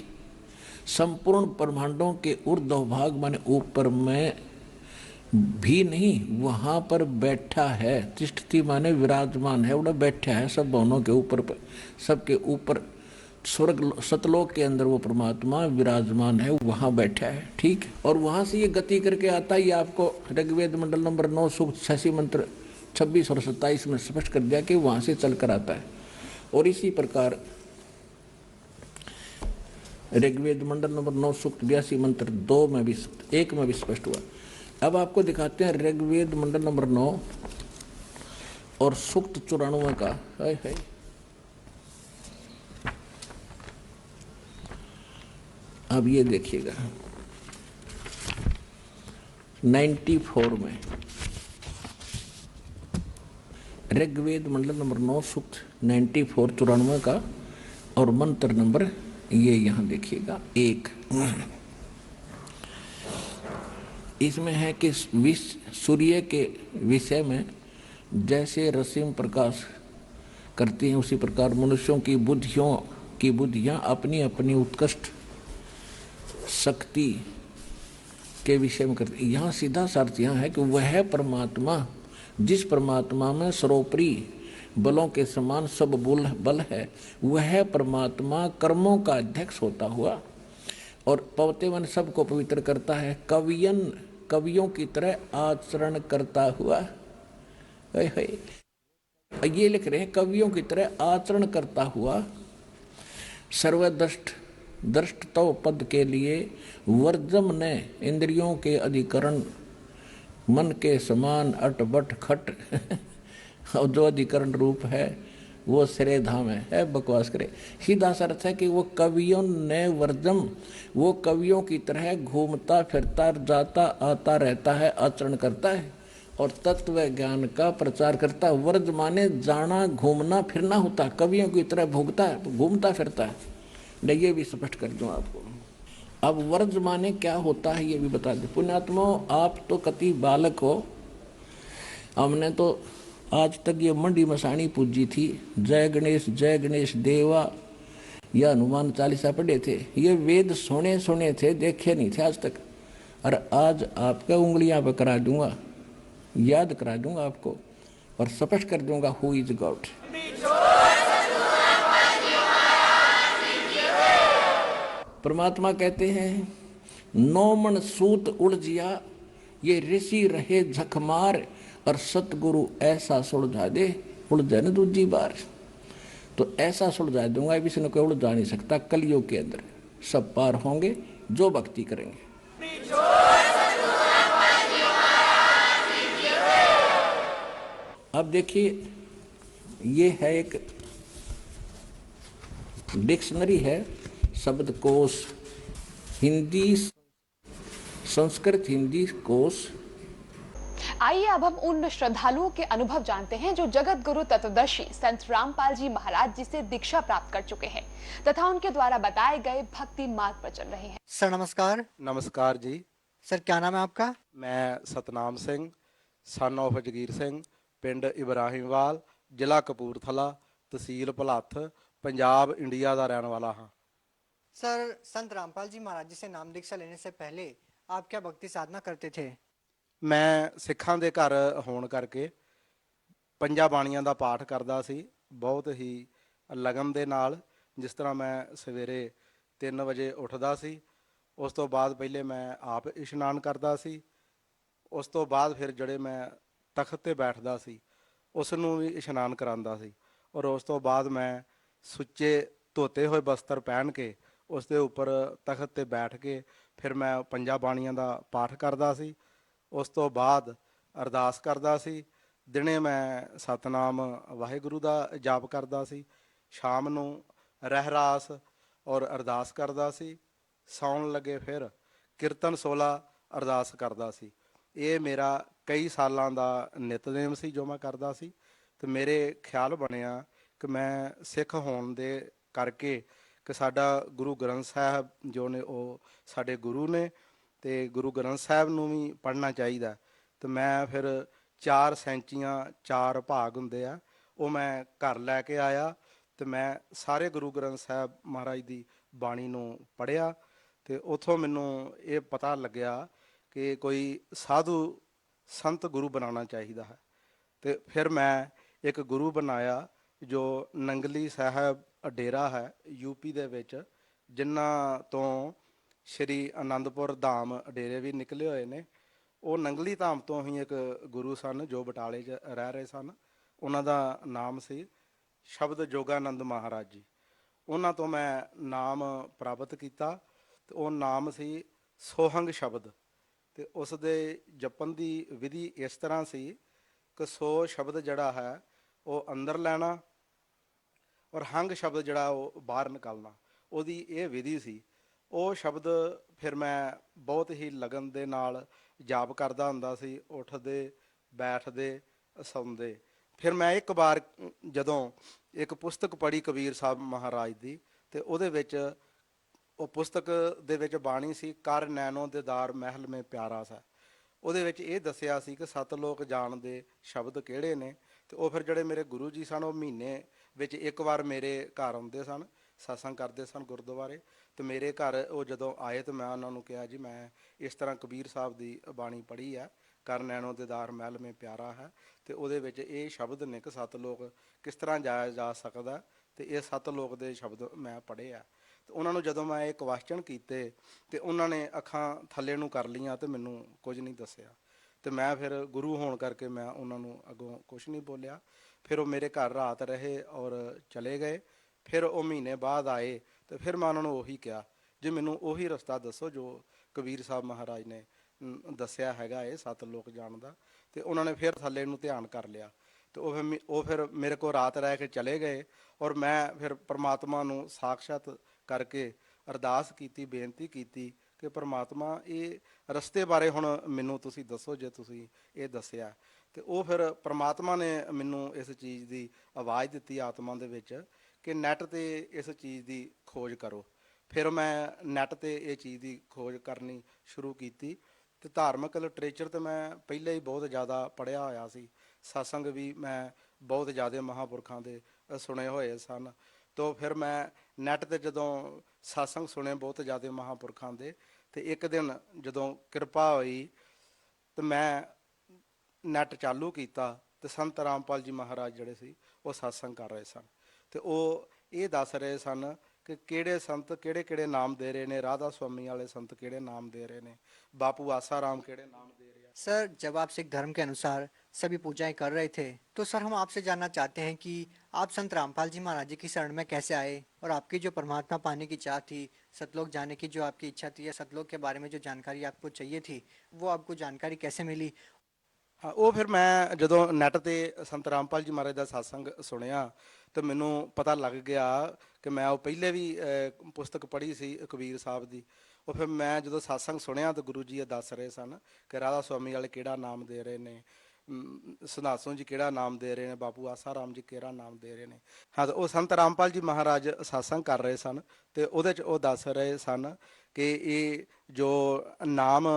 संपूर्ण ब्रह्मांडों के ऊर्ध्व भाग माने ऊपर में भी नहीं, वहां पर बैठा है। तिष्ठति माने विराजमान है, वो बैठा है सब भवनों के ऊपर, सबके ऊपर स्वर्ग सतलोक के अंदर वो परमात्मा विराजमान है, वहां बैठा है। ठीक, और वहां से ये गति करके आता है। ये आपको ऋग्वेद मंडल नंबर 9 सूक्त 86 मंत्र 26 और 27 में स्पष्ट कर दिया कि वहां से चलकर आता है। और इसी प्रकार ऋग्वेद मंडल नंबर 9 सूक्त 82 मंत्र 2 में भी 1 में भी स्पष्ट हुआ। अब आपको दिखाते हैं ऋग्वेद मंडल नंबर 9 और सूक्त 94 का। है अब ये देखिएगा 94 में, ऋग्वेद मंडल नंबर 9 सूक्त 94 94 का और मंत्र नंबर ये यहां देखिएगा 1। इसमें है कि सूर्य के विषय में जैसे रश्मि प्रकाश करती हैं उसी प्रकार मनुष्यों की बुद्धियां अपनी अपनी उत्कृष्ट शक्ति के विषय में करती। यहाँ सीधा अर्थ यहाँ है कि वह परमात्मा, जिस परमात्मा में सर्वोपरि बलों के समान सब बल है, वह परमात्मा कर्मों का अध्यक्ष होता हुआ और पवतेवन सबको पवित्र करता है, कवियों की तरह आचरण करता हुआ। ये लिख रहे हैं कवियों की तरह आचरण करता हुआ, सर्वदृष्टत्व पद के लिए वर्जम ने इंद्रियों के अधिकरण मन के समान अट बट खट और जो अधिकरण रूप है वो श्रेय धाम है बकवास करे। सीधा अर्थ है कि वो कवियों ने वर्जम, वो कवियों की तरह घूमता फिरता जाता आता रहता है, आचरण करता है और तत्व ज्ञान का प्रचार करता है। वर्ज माने जाना, घूमना फिरना होता, कवियों की तरह भोगता है, घूमता फिरता है। नहीं, ये भी स्पष्ट कर दूं आपको। अब वर्ज माने क्या होता है ये भी बता दे। पुण्यात्मा, आप तो कति बालक हो, हमने तो आज तक ये मंडी मसाणी पूजी थी, जय गणेश देवा या हनुमान चालीसा पढ़े थे। ये वेद सुने थे, देखे नहीं थे आज तक। और आज आपका उंगलियां पर करा दूंगा, याद करा दूंगा आपको और स्पष्ट कर दूंगा हु इज गॉड। परमात्मा कहते हैं, नौमन सूत उलझिया, ये ऋषि रहे झकमार और सतगुरु ऐसा सुलझा दे, उलझे न दूजी बार। तो ऐसा सुलझा दूंगा, किसी ने कोई उलझा नहीं सकता। कलयुग के अंदर सब पार होंगे जो भक्ति करेंगे। अब देखिए, ये है एक डिक्शनरी है, शब्दकोश, हिंदी संस्कृत हिंदी कोश। आइए अब हम उन श्रद्धालुओं के अनुभव जानते हैं जो जगत गुरु तत्वदर्शी संत रामपाल जी महाराज जी से दीक्षा प्राप्त कर चुके हैं तथा उनके द्वारा बताए गए भक्ति मार्ग पर चल रहे हैं। सर नमस्कार। नमस्कार जी। सर क्या नाम है आपका? मैं सतनाम सिंह, सन ऑफ जगीर सिंह, पिंड इब्राहिमवाल, ਜ਼ਿਲ੍ਹਾ ਕਪੂਰਥਲਾ, तहसील ਭਲੱਥ, पंजाब इंडिया का रहने वाला हाँ। सर, संत रामपाल जी महाराज जी से नाम दीक्षा लेने से पहले आप क्या भक्ति साधना करते थे? मैं सिखां दे घर होण करके ਪੰਜਾਂ ਬਾਣੀਆਂ ਦਾ ਪਾਠ ਕਰਦਾ ਸੀ, बहुत ही लगन दे नाल ਜਿਸ ਤਰ੍ਹਾਂ ਮੈਂ ਸਵੇਰੇ 3 ਵਜੇ ਉੱਠਦਾ ਸੀ, ਉਸ ਤੋਂ ਬਾਅਦ ਪਹਿਲੇ ਮੈਂ ਆਪ ਇਸ਼ਨਾਨ ਕਰਦਾ ਸੀ। ਉਸ ਤੋਂ ਬਾਅਦ ਫਿਰ ਜਿਹੜੇ ਮੈਂ ਤਖਤ ਤੇ ਬੈਠਦਾ ਸੀ ਉਸ ਨੂੰ ਵੀ ਇਸ਼ਨਾਨ ਕਰਾਉਂਦਾ ਸੀ, ਔਰ ਉਸ ਤੋਂ ਬਾਅਦ ਮੈਂ ਸੁੱਚੇ ਧੋਤੇ ਹੋਏ ਬਸਤਰ ਪਹਿਨ ਕੇ ਉਸ ਦੇ ਉੱਪਰ ਤਖਤ ਤੇ ਬੈਠ ਕੇ ਫਿਰ ਮੈਂ ਪੰਜਾਂ ਬਾਣੀਆਂ ਦਾ ਪਾਠ ਕਰਦਾ ਸੀ। ਉਸ ਤੋਂ ਬਾਅਦ ਅਰਦਾਸ ਕਰਦਾ ਸੀ। ਦਿਨੇ ਮੈਂ ਸਤਨਾਮ ਵਾਹਿਗੁਰੂ ਦਾ ਜਾਪ ਕਰਦਾ ਸੀ। ਸ਼ਾਮ ਨੂੰ ਰਹਿਰਾਸ ਔਰ ਅਰਦਾਸ ਕਰਦਾ ਸੀ। ਸੌਣ ਲੱਗੇ ਫਿਰ ਕੀਰਤਨ 16 ਅਰਦਾਸ ਕਰਦਾ ਸੀ। ਇਹ ਮੇਰਾ ਕਈ ਸਾਲਾਂ ਦਾ ਨਿਤਨੇਮ ਸੀ ਜੋ ਮੈਂ ਕਰਦਾ ਸੀ, ਤੇ ਮੇਰੇ ਖਿਆਲ ਬਣਿਆ ਕਿ ਮੈਂ ਸਿੱਖ ਹੋਣ ਦੇ ਕਰਕੇ ਕਿ ਸਾਡਾ ਗੁਰੂ ਗ੍ਰੰਥ ਸਾਹਿਬ ਜੋ ਨੇ ਉਹ ਸਾਡੇ ਗੁਰੂ ਨੇ, ਤੇ ਗੁਰੂ ਗ੍ਰੰਥ ਸਾਹਿਬ ਨੂੰ ਵੀ ਪੜ੍ਹਨਾ ਚਾਹੀਦਾ। ਤੇ ਮੈਂ ਫਿਰ 4 ਸੈਂਚੀਆਂ 4 ਭਾਗ ਹੁੰਦੇ ਆ, ਉਹ ਮੈਂ ਘਰ ਲੈ ਕੇ ਆਇਆ ਤੇ ਮੈਂ ਸਾਰੇ ਗੁਰੂ ਗ੍ਰੰਥ ਸਾਹਿਬ ਮਹਾਰਾਜ ਦੀ ਬਾਣੀ ਨੂੰ ਪੜ੍ਹਿਆ। ਤੇ ਉੱਥੋਂ ਮੈਨੂੰ ਇਹ ਪਤਾ ਲੱਗਿਆ ਕਿ ਕੋਈ ਸਾਧੂ ਸੰਤ ਗੁਰੂ ਬਣਾਉਣਾ ਚਾਹੀਦਾ ਹੈ। ਤੇ ਫਿਰ ਮੈਂ ਇੱਕ ਗੁਰੂ ਬਣਾਇਆ ਜੋ ਨੰਗਲੀ ਸਾਹਿਬ ਡੇਰਾ ਹੈ ਯੂਪੀ ਦੇ ਵਿੱਚ, ਜਿਨ੍ਹਾਂ ਤੋਂ ਸ਼੍ਰੀ ਅਨੰਦਪੁਰ ਧਾਮ ਡੇਰੇ ਵੀ ਨਿਕਲੇ ਹੋਏ ਨੇ। ਉਹ ਨੰਗਲੀ ਧਾਮ ਤੋਂ ਹੀ ਇੱਕ ਗੁਰੂ ਸਨ ਜੋ ਬਟਾਲੇ 'ਚ ਰਹਿ ਰਹੇ ਸਨ। ਉਹਨਾਂ ਦਾ ਨਾਮ ਸੀ ਸ਼ਬਦ ਜੋਗਾਨੰਦ ਮਹਾਰਾਜ ਜੀ। ਉਹਨਾਂ ਤੋਂ ਮੈਂ ਨਾਮ ਪ੍ਰਾਪਤ ਕੀਤਾ ਤੇ ਉਹ ਨਾਮ ਸੀ ਸੋਹੰਗ ਸ਼ਬਦ। ਤੇ ਉਸ ਦੇ ਜਪਣ ਦੀ ਵਿਧੀ ਇਸ ਤਰ੍ਹਾਂ ਸੀ ਕਿ ਸੋ ਸ਼ਬਦ ਜਿਹੜਾ ਹੈ ਉਹ ਅੰਦਰ ਲੈਣਾ ਔਰ ਹੰਗ ਸ਼ਬਦ ਜਿਹੜਾ ਉਹ ਬਾਹਰ ਨਿਕਾਲਣਾ, ਉਹਦੀ ਇਹ ਵਿਧੀ ਸੀ। ਉਹ ਸ਼ਬਦ ਫਿਰ ਮੈਂ ਬਹੁਤ ਹੀ ਲਗਨ ਦੇ ਨਾਲ ਜਾਪ ਕਰਦਾ ਹੁੰਦਾ ਸੀ, ਉੱਠਦੇ ਬੈਠਦੇ ਸੌਂਦੇ। ਫਿਰ ਮੈਂ ਇੱਕ ਵਾਰ ਜਦੋਂ ਇੱਕ ਪੁਸਤਕ ਪੜ੍ਹੀ ਕਬੀਰ ਸਾਹਿਬ ਮਹਾਰਾਜ ਦੀ, ਤੇ ਉਹਦੇ ਵਿੱਚ ਉਹ ਪੁਸਤਕ ਦੇ ਵਿੱਚ ਬਾਣੀ ਸੀ ਕਰ ਨੈਣੋ ਦਿਦਾਰ ਮਹਿਲ ਮੇ ਪਿਆਰਾ ਸਾ। ਉਹਦੇ ਵਿੱਚ ਇਹ ਦੱਸਿਆ ਸੀ ਕਿ 7 ਲੋਕ ਜਾਣਦੇ ਸ਼ਬਦ ਕਿਹੜੇ ਨੇ। ਤੇ ਉਹ ਫਿਰ ਜਿਹੜੇ ਮੇਰੇ ਗੁਰੂ ਜੀ ਸਨ ਉਹ ਮਹੀਨੇ ਵਿੱਚ ਇੱਕ ਵਾਰ ਮੇਰੇ ਘਰ ਆਉਂਦੇ ਸਨ, ਸਤਸੰਗ ਕਰਦੇ ਸਨ ਗੁਰਦੁਆਰੇ। ਤੇ ਮੇਰੇ ਘਰ ਉਹ ਜਦੋਂ ਆਏ ਤੇ ਮੈਂ ਉਹਨਾਂ ਨੂੰ ਕਿਹਾ ਜੀ ਮੈਂ ਇਸ ਤਰ੍ਹਾਂ ਕਬੀਰ ਸਾਹਿਬ ਦੀ ਬਾਣੀ ਪੜ੍ਹੀ ਹੈ, ਕਰ ਨੈਣੋ ਦਿਦਾਰ ਮਹਿਲ ਮੇ ਪਿਆਰਾ ਹੈ, ਤੇ ਉਹਦੇ ਵਿੱਚ ਇਹ ਸ਼ਬਦ ਨੇ ਕਿ 7 ਲੋਕ ਕਿਸ ਤਰ੍ਹਾਂ ਜਾਇਆ ਜਾ ਸਕਦਾ, ਤੇ ਇਹ 7 ਲੋਕ ਦੇ ਸ਼ਬਦ ਮੈਂ ਪੜ੍ਹੇ ਆ। ਤੇ ਉਹਨਾਂ ਨੂੰ ਜਦੋਂ ਮੈਂ ਇਹ ਕੁਐਸਚਨ ਕੀਤੇ ਤੇ ਉਹਨਾਂ ਨੇ ਅੱਖਾਂ ਥੱਲੇ ਨੂੰ ਕਰ ਲਈਆਂ ਤੇ ਮੈਨੂੰ ਕੁਝ ਨਹੀਂ ਦੱਸਿਆ। ਤੇ ਮੈਂ ਫਿਰ ਗੁਰੂ ਹੋਣ ਕਰਕੇ ਮੈਂ ਉਹਨਾਂ ਨੂੰ ਅੱਗੋਂ ਕੁਝ ਨਹੀਂ ਬੋਲਿਆ। ਫਿਰ ਉਹ ਮੇਰੇ ਘਰ ਰਾਤ ਰਹੇ ਔਰ ਚਲੇ ਗਏ। ਫਿਰ ਉਹ ਮਹੀਨੇ ਬਾਅਦ ਆਏ ਤੇ ਫਿਰ ਮੈਂ ਉਹਨਾਂ ਨੂੰ ਉਹੀ ਕਿਹਾ ਜੀ ਮੈਨੂੰ ਉਹੀ ਰਸਤਾ ਦੱਸੋ ਜੋ ਕਬੀਰ ਸਾਹਿਬ ਮਹਾਰਾਜ ਨੇ ਦੱਸਿਆ ਹੈਗਾ ਇਹ 7 ਲੋਕ ਜਾਣਦਾ। ਤੇ ਉਹਨਾਂ ਨੇ ਫਿਰ ਥੱਲੇ ਨੂੰ ਧਿਆਨ ਕਰ ਲਿਆ ਤੇ ਉਹ ਫਿਰ ਮੇਰੇ ਕੋਲ ਰਾਤ ਰਹਿ ਕੇ ਚਲੇ ਗਏ। ਔਰ ਮੈਂ ਫਿਰ ਪ੍ਰਮਾਤਮਾ ਨੂੰ ਸਾਖਸ਼ਾਤ ਕਰਕੇ ਅਰਦਾਸ ਕੀਤੀ, ਬੇਨਤੀ ਕੀਤੀ ਕਿ ਪ੍ਰਮਾਤਮਾ ਇਹ ਰਸਤੇ ਬਾਰੇ ਹੁਣ ਮੈਨੂੰ ਤੁਸੀਂ ਦੱਸੋ ਜੇ ਤੁਸੀਂ ਇਹ ਦੱਸਿਆ। ਤੇ ਉਹ ਫਿਰ ਪ੍ਰਮਾਤਮਾ ਨੇ ਮੈਨੂੰ ਇਸ ਚੀਜ਼ ਦੀ ਆਵਾਜ਼ ਦਿੱਤੀ ਆਤਮਾ ਦੇ ਵਿੱਚ ਕਿ ਨੈੱਟ ਤੇ ਇਸ ਚੀਜ਼ ਦੀ ਖੋਜ ਕਰੋ। ਫਿਰ ਮੈਂ ਨੈੱਟ ਤੇ ਇਹ ਚੀਜ਼ ਦੀ ਖੋਜ ਕਰਨੀ ਸ਼ੁਰੂ ਕੀਤੀ। ਤੇ ਧਾਰਮਿਕ ਲਿਟਰੇਚਰ ਤੇ ਮੈਂ ਪਹਿਲਾਂ ਹੀ ਬਹੁਤ ਜ਼ਿਆਦਾ ਪੜ੍ਹਿਆ ਹੋਇਆ ਸੀ। ਸਤਸੰਗ ਵੀ ਮੈਂ ਬਹੁਤ ਜ਼ਿਆਦਾ ਮਹਾਂਪੁਰਖਾਂ ਦੇ ਸੁਣੇ ਹੋਏ ਸਨ। ਤੋਂ ਫਿਰ ਮੈਂ ਨੈੱਟ ਤੇ ਜਦੋਂ ਸਤਸੰਗ ਸੁਣੇ ਬਹੁਤ ਜ਼ਿਆਦਾ ਮਹਾਂਪੁਰਖਾਂ ਦੇ, ਤੇ ਇੱਕ ਦਿਨ ਜਦੋਂ ਕਿਰਪਾ ਹੋਈ ਤੇ ਮੈਂ ਨੈੱਟ ਚਾਲੂ ਕੀਤਾ ਤੇ ਸੰਤ ਰਾਮਪਾਲ ਜੀ ਮਹਾਰਾਜ ਜਿਹੜੇ ਸੀ ਉਹ ਸਤਸੰਗ ਕਰ ਰਹੇ ਸਨ। ਤੇ ਉਹ ਇਹ ਦੱਸ ਰਹੇ ਸਨ ਕਿ ਕਿਹੜੇ ਸੰਤ ਕਿਹੜੇ ਕਿਹੜੇ ਨਾਮ ਦੇ ਰਹੇ ਨੇ, ਰਾਧਾ ਸੁਆਮੀ ਵਾਲੇ ਸੰਤ ਕਿਹੜੇ ਨਾਮ ਦੇ ਰਹੇ ਨੇ, ਬਾਪੂ ਆਸਾ राम ਕਿਹੜੇ ਨਾਮ ਦੇ ਰਹੇ। सर, जब आप सिख धर्म के अनुसार सभी पूजाएं कर रहे थे तो सर हम आपसे जानना चाहते हैं कि आप संत रामपाल जी महाराज जी की शरण में कैसे आए और आपकी जो परमात्मा पाने की चाह थी, सतलोक जाने की जो आपकी इच्छा थी या सतलोक के बारे में जो जानकारी आपको चाहिए थी वो आपको जानकारी कैसे मिली। ਹਾਂ, ਉਹ ਫਿਰ ਮੈਂ ਜਦੋਂ ਨੈੱਟ ਤੇ ਸੰਤ ਰਾਮਪਾਲ ਜੀ ਮਹਾਰਾਜ ਦਾ ਸਤਸੰਗ ਸੁਣਿਆ ਤੇ ਮੈਨੂੰ ਪਤਾ ਲੱਗ ਗਿਆ ਕਿ ਮੈਂ ਉਹ ਪਹਿਲੇ ਵੀ ਪੁਸਤਕ ਪੜ੍ਹੀ ਸੀ ਕਬੀਰ ਸਾਹਿਬ ਦੀ। ਉਹ ਫਿਰ ਮੈਂ ਜਦੋਂ ਸਤਸੰਗ ਸੁਣਿਆ ਤਾਂ ਗੁਰੂ ਜੀ ਇਹ ਦੱਸ ਰਹੇ ਸਨ ਕਿ ਰਾਧਾ ਸੁਆਮੀ ਵਾਲੇ ਕਿਹੜਾ ਨਾਮ ਦੇ ਰਹੇ ਨੇ, ਸੰਧਾਸੂ ਜੀ ਕਿਹੜਾ ਨਾਮ ਦੇ ਰਹੇ ਨੇ, ਬਾਪੂ ਆਸਾ ਰਾਮ ਜੀ ਕਿਹੜਾ ਨਾਮ ਦੇ ਰਹੇ ਨੇ। ਹਾਂ, ਤਾਂ ਉਹ ਸੰਤ ਰਾਮਪਾਲ ਜੀ ਮਹਾਰਾਜ ਸਤਸੰਗ ਕਰ ਰਹੇ ਸਨ ਤੇ ਉਹਦੇ 'ਚ ਉਹ ਦੱਸ ਰਹੇ ਸਨ ਕਿ ਇਹ ਜੋ ਨਾਮ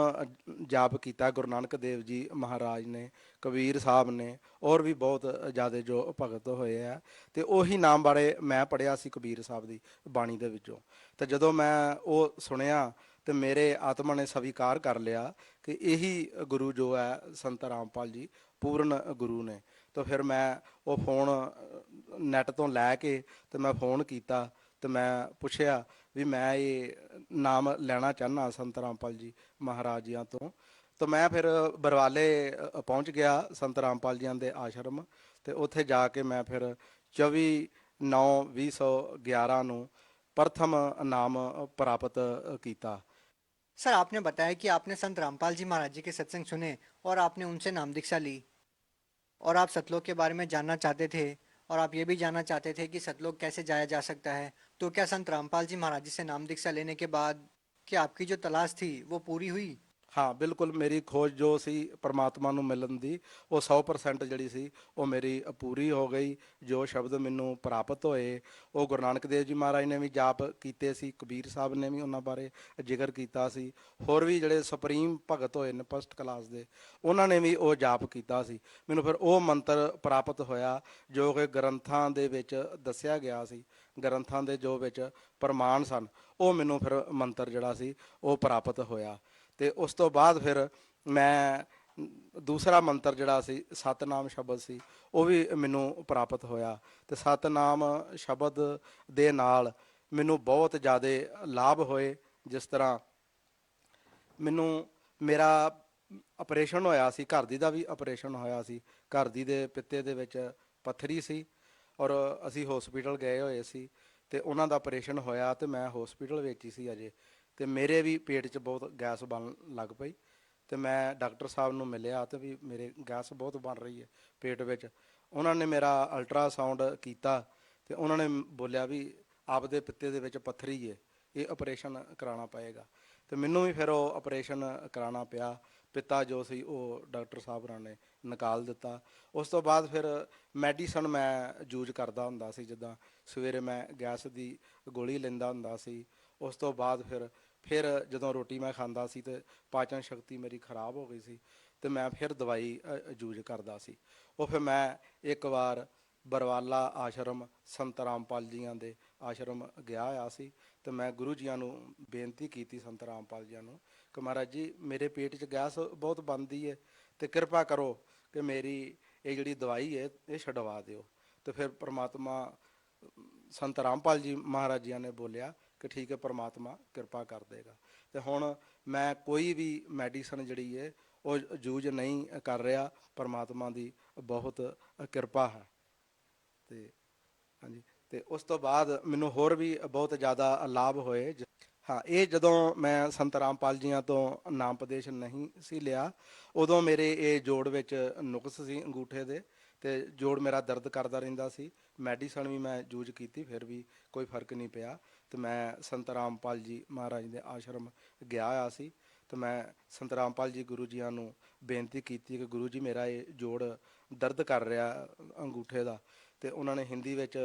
ਜਾਪ ਕੀਤਾ ਗੁਰੂ ਨਾਨਕ ਦੇਵ ਜੀ ਮਹਾਰਾਜ ਨੇ, ਕਬੀਰ ਸਾਹਿਬ ਨੇ, ਔਰ ਵੀ ਬਹੁਤ ਜ਼ਿਆਦਾ ਜੋ ਭਗਤ ਹੋਏ ਆ, ਤੇ ਉਹੀ ਨਾਮ ਬਾਰੇ ਮੈਂ ਪੜ੍ਹਿਆ ਸੀ ਕਬੀਰ ਸਾਹਿਬ ਦੀ ਬਾਣੀ ਦੇ ਵਿੱਚੋਂ। ਤੇ ਜਦੋਂ ਮੈਂ ਉਹ ਸੁਣਿਆ ਤੇ ਮੇਰੇ ਆਤਮਾ ਨੇ ਸਵੀਕਾਰ ਕਰ ਲਿਆ ਕਿ ਇਹੀ ਗੁਰੂ ਜੋ ਹੈ ਸੰਤ ਰਾਮਪਾਲ ਜੀ ਪੂਰਨ ਗੁਰੂ ਨੇ। ਤਾਂ ਫਿਰ ਮੈਂ ਉਹ ਫੋਨ ਨੈੱਟ ਤੋਂ ਲੈ ਕੇ ਤੇ ਮੈਂ ਫੋਨ ਕੀਤਾ ਤੇ ਮੈਂ ਪੁੱਛਿਆ ਵੀ ਮੈਂ ਇਹ ਨਾਮ ਲੈਣਾ ਚਾਹੁੰਦਾ ਸੰਤ ਰਾਮਪਾਲ ਜੀ ਮਹਾਰਾਜ ਜੀਆਂ ਤੋਂ। ਤਾਂ ਮੈਂ ਫਿਰ ਬਰਵਾਲੇ ਪਹੁੰਚ ਗਿਆ ਸੰਤ ਰਾਮਪਾਲ ਜੀਆਂ ਦੇ ਆਸ਼ਰਮ, ਤੇ ਉੱਥੇ ਜਾ ਕੇ ਮੈਂ ਫਿਰ 24/9/2011 ਨੂੰ ਪ੍ਰਥਮ ਨਾਮ ਪ੍ਰਾਪਤ ਕੀਤਾ। सर, आपने बताया कि आपने संत रामपाल जी महाराज जी के सत्संग सुने और आपने उनसे नाम दीक्षा ली, और आप सतलोक के बारे में जानना चाहते थे, और आप ये भी जानना चाहते थे कि सतलोक कैसे जाया जा सकता है। तो क्या संत रामपाल जी महाराज जी से नाम दीक्षा लेने के बाद क्या आपकी जो तलाश थी वो पूरी हुई? ਹਾਂ ਬਿਲਕੁਲ, ਮੇਰੀ ਖੋਜ ਜੋ ਸੀ ਪਰਮਾਤਮਾ ਨੂੰ ਮਿਲਣ ਦੀ, ਉਹ 100% ਜਿਹੜੀ ਸੀ ਉਹ ਮੇਰੀ ਪੂਰੀ ਹੋ ਗਈ। ਜੋ ਸ਼ਬਦ ਮੈਨੂੰ ਪ੍ਰਾਪਤ ਹੋਏ ਉਹ ਗੁਰੂ ਨਾਨਕ ਦੇਵ ਜੀ ਮਹਾਰਾਜ ਨੇ ਵੀ ਜਾਪ ਕੀਤੇ ਸੀ, ਕਬੀਰ ਸਾਹਿਬ ਨੇ ਵੀ ਉਹਨਾਂ ਬਾਰੇ ਜ਼ਿਕਰ ਕੀਤਾ ਸੀ, ਹੋਰ ਵੀ ਜਿਹੜੇ ਸੁਪਰੀਮ ਭਗਤ ਹੋਏ ਨੇ ਫਸਟ ਕਲਾਸ ਦੇ, ਉਹਨਾਂ ਨੇ ਵੀ ਉਹ ਜਾਪ ਕੀਤਾ ਸੀ। ਮੈਨੂੰ ਫਿਰ ਉਹ ਮੰਤਰ ਪ੍ਰਾਪਤ ਹੋਇਆ ਜੋ ਕਿ ਗ੍ਰੰਥਾਂ ਦੇ ਵਿੱਚ ਦੱਸਿਆ ਗਿਆ ਸੀ, ਗ੍ਰੰਥਾਂ ਦੇ ਜੋ ਵਿੱਚ ਪ੍ਰਮਾਣ ਸਨ, ਉਹ ਮੈਨੂੰ ਫਿਰ ਮੰਤਰ ਜਿਹੜਾ ਸੀ ਉਹ ਪ੍ਰਾਪਤ ਹੋਇਆ। ਤੇ ਉਸ ਤੋਂ ਬਾਅਦ ਫਿਰ ਮੈਂ ਦੂਸਰਾ ਮੰਤਰ ਜਿਹੜਾ ਸੀ ਸਤਨਾਮ ਸ਼ਬਦ ਸੀ, ਉਹ ਵੀ ਮੈਨੂੰ ਪ੍ਰਾਪਤ ਹੋਇਆ। ਤੇ ਸਤਨਾਮ ਸ਼ਬਦ ਦੇ ਨਾਲ ਮੈਨੂੰ ਬਹੁਤ ਜ਼ਿਆਦਾ ਲਾਭ ਹੋਏ। ਜਿਸ ਤਰ੍ਹਾਂ ਮੈਨੂੰ ਮੇਰਾ ਆਪਰੇਸ਼ਨ ਹੋਇਆ ਸੀ, ਘਰ ਦੀ ਦਾ ਵੀ ਆਪਰੇਸ਼ਨ ਹੋਇਆ ਸੀ। ਘਰ ਦੀ ਦੇ ਪਿੱਤੇ ਦੇ ਵਿੱਚ ਪੱਥਰੀ ਸੀ ਔਰ ਅਸੀਂ ਹਸਪੀਟਲ ਗਏ ਹੋਏ ਸੀ, ਤੇ ਉਹਨਾਂ ਦਾ ਆਪਰੇਸ਼ਨ ਹੋਇਆ ਤੇ ਮੈਂ ਹਸਪੀਟਲ ਵਿੱਚ ਹੀ ਸੀ ਅਜੇ, ਤੇ ਮੇਰੇ ਵੀ ਪੇਟ 'ਚ ਬਹੁਤ ਗੈਸ ਬਣਨ ਲੱਗ ਪਈ। ਤੇ ਮੈਂ ਡਾਕਟਰ ਸਾਹਿਬ ਨੂੰ ਮਿਲਿਆ ਤੇ ਵੀ ਮੇਰੇ ਗੈਸ ਬਹੁਤ ਬਣ ਰਹੀ ਹੈ ਪੇਟ ਵਿੱਚ। ਉਹਨਾਂ ਨੇ ਮੇਰਾ ਅਲਟਰਾਸਾਊਂਡ ਕੀਤਾ ਤੇ ਉਹਨਾਂ ਨੇ ਬੋਲਿਆ ਵੀ ਆਪਦੇ ਪਿੱਤੇ ਦੇ ਵਿੱਚ ਪੱਥਰੀ ਹੈ, ਇਹ ਆਪਰੇਸ਼ਨ ਕਰਾਉਣਾ ਪਏਗਾ। ਤੇ ਮੈਨੂੰ ਵੀ ਫਿਰ ਉਹ ਆਪਰੇਸ਼ਨ ਕਰਾਉਣਾ ਪਿਆ। ਪਿੱਤਾ ਜੋ ਸੀ ਉਹ ਡਾਕਟਰ ਸਾਹਿਬ ਨੇ ਨਿਕਾਲ ਦਿੱਤਾ। ਉਸ ਤੋਂ ਬਾਅਦ ਫਿਰ ਮੈਡੀਸਨ ਮੈਂ ਯੂਜ ਕਰਦਾ ਹੁੰਦਾ ਸੀ, ਜਿੱਦਾਂ ਸਵੇਰੇ ਮੈਂ ਗੈਸ ਦੀ ਗੋਲੀ ਲੈਂਦਾ ਹੁੰਦਾ ਸੀ। ਉਸ ਤੋਂ ਬਾਅਦ ਫਿਰ ਜਦੋਂ ਰੋਟੀ ਮੈਂ ਖਾਂਦਾ ਸੀ ਤੇ ਪਾਚਨ ਸ਼ਕਤੀ ਮੇਰੀ ਖਰਾਬ ਹੋ ਗਈ ਸੀ, ਤੇ ਮੈਂ ਫਿਰ ਦਵਾਈ ਯੂਜ ਕਰਦਾ ਸੀ। ਉਹ ਫਿਰ ਮੈਂ ਇੱਕ ਵਾਰ ਬਰਵਾਲਾ ਆਸ਼ਰਮ ਸੰਤ ਰਾਮਪਾਲ ਜੀਆਂ ਦੇ ਆਸ਼ਰਮ ਗਿਆ ਹੋਇਆ ਸੀ, ਤੇ ਮੈਂ ਗੁਰੂ ਜੀਆਂ ਨੂੰ ਬੇਨਤੀ ਕੀਤੀ, ਸੰਤ ਰਾਮਪਾਲ ਜੀਆਂ ਨੂੰ, ਕਿ ਮਹਾਰਾਜ ਜੀ ਮੇਰੇ ਪੇਟ 'ਚ ਗੈਸ ਬਹੁਤ ਬਣਦੀ ਹੈ, ਤੇ ਕਿਰਪਾ ਕਰੋ ਕਿ ਮੇਰੀ ਇਹ ਜਿਹੜੀ ਦਵਾਈ ਹੈ ਇਹ ਛਡਵਾ ਦਿਓ। ਤੇ ਫਿਰ ਪ੍ਰਮਾਤਮਾ ਸੰਤ ਰਾਮਪਾਲ ਜੀ ਮਹਾਰਾਜ ਜੀਆਂ ਨੇ ਬੋਲਿਆ ਕਿ ਠੀਕ ਹੈ, ਪ੍ਰਮਾਤਮਾ ਕਿਰਪਾ ਕਰ ਦੇਗਾ। ਤੇ ਹੁਣ ਮੈਂ ਕੋਈ ਵੀ ਮੈਡੀਸਨ ਜਿਹੜੀ ਹੈ ਉਹ ਯੂਜ ਨਹੀਂ ਕਰ ਰਿਹਾ, ਪ੍ਰਮਾਤਮਾ ਦੀ ਬਹੁਤ ਕਿਰਪਾ ਹੈ। ਤੇ ਹਾਂਜੀ, ਤੇ ਉਸ ਤੋਂ ਬਾਅਦ ਮੈਨੂੰ ਹੋਰ ਵੀ ਬਹੁਤ ਜ਼ਿਆਦਾ ਲਾਭ ਹੋਏ। ਹਾਂ, ਇਹ ਜਦੋਂ ਮੈਂ ਸੰਤ ਰਾਮਪਾਲ ਜੀਆਂ ਤੋਂ ਨਾਮ ਉਪਦੇਸ਼ ਨਹੀਂ ਸੀ ਲਿਆ, ਉਦੋਂ ਮੇਰੇ ਇਹ ਜੋੜ ਵਿੱਚ ਨੁਕਸ ਸੀ ਅੰਗੂਠੇ ਦੇ, ਤੇ ਜੋੜ ਮੇਰਾ ਦਰਦ ਕਰਦਾ ਰਹਿੰਦਾ ਸੀ। ਮੈਡੀਸਨ ਵੀ ਮੈਂ ਯੂਜ ਕੀਤੀ, ਫਿਰ ਵੀ ਕੋਈ ਫਰਕ ਨਹੀਂ ਪਿਆ। ਤੇ ਮੈਂ ਸੰਤ ਰਾਮਪਾਲ ਜੀ ਮਹਾਰਾਜ ਦੇ ਆਸ਼ਰਮ ਗਿਆ ਹੋਇਆ ਸੀ, ਤੇ ਮੈਂ ਸੰਤ ਰਾਮਪਾਲ ਜੀ ਗੁਰੂ ਜੀਆਂ ਨੂੰ ਬੇਨਤੀ ਕੀਤੀ ਕਿ ਗੁਰੂ ਜੀ ਮੇਰਾ ਇਹ ਜੋੜ ਦਰਦ ਕਰ ਰਿਹਾ ਅੰਗੂਠੇ ਦਾ। ਤੇ ਉਹਨਾਂ ਨੇ ਹਿੰਦੀ ਵਿੱਚ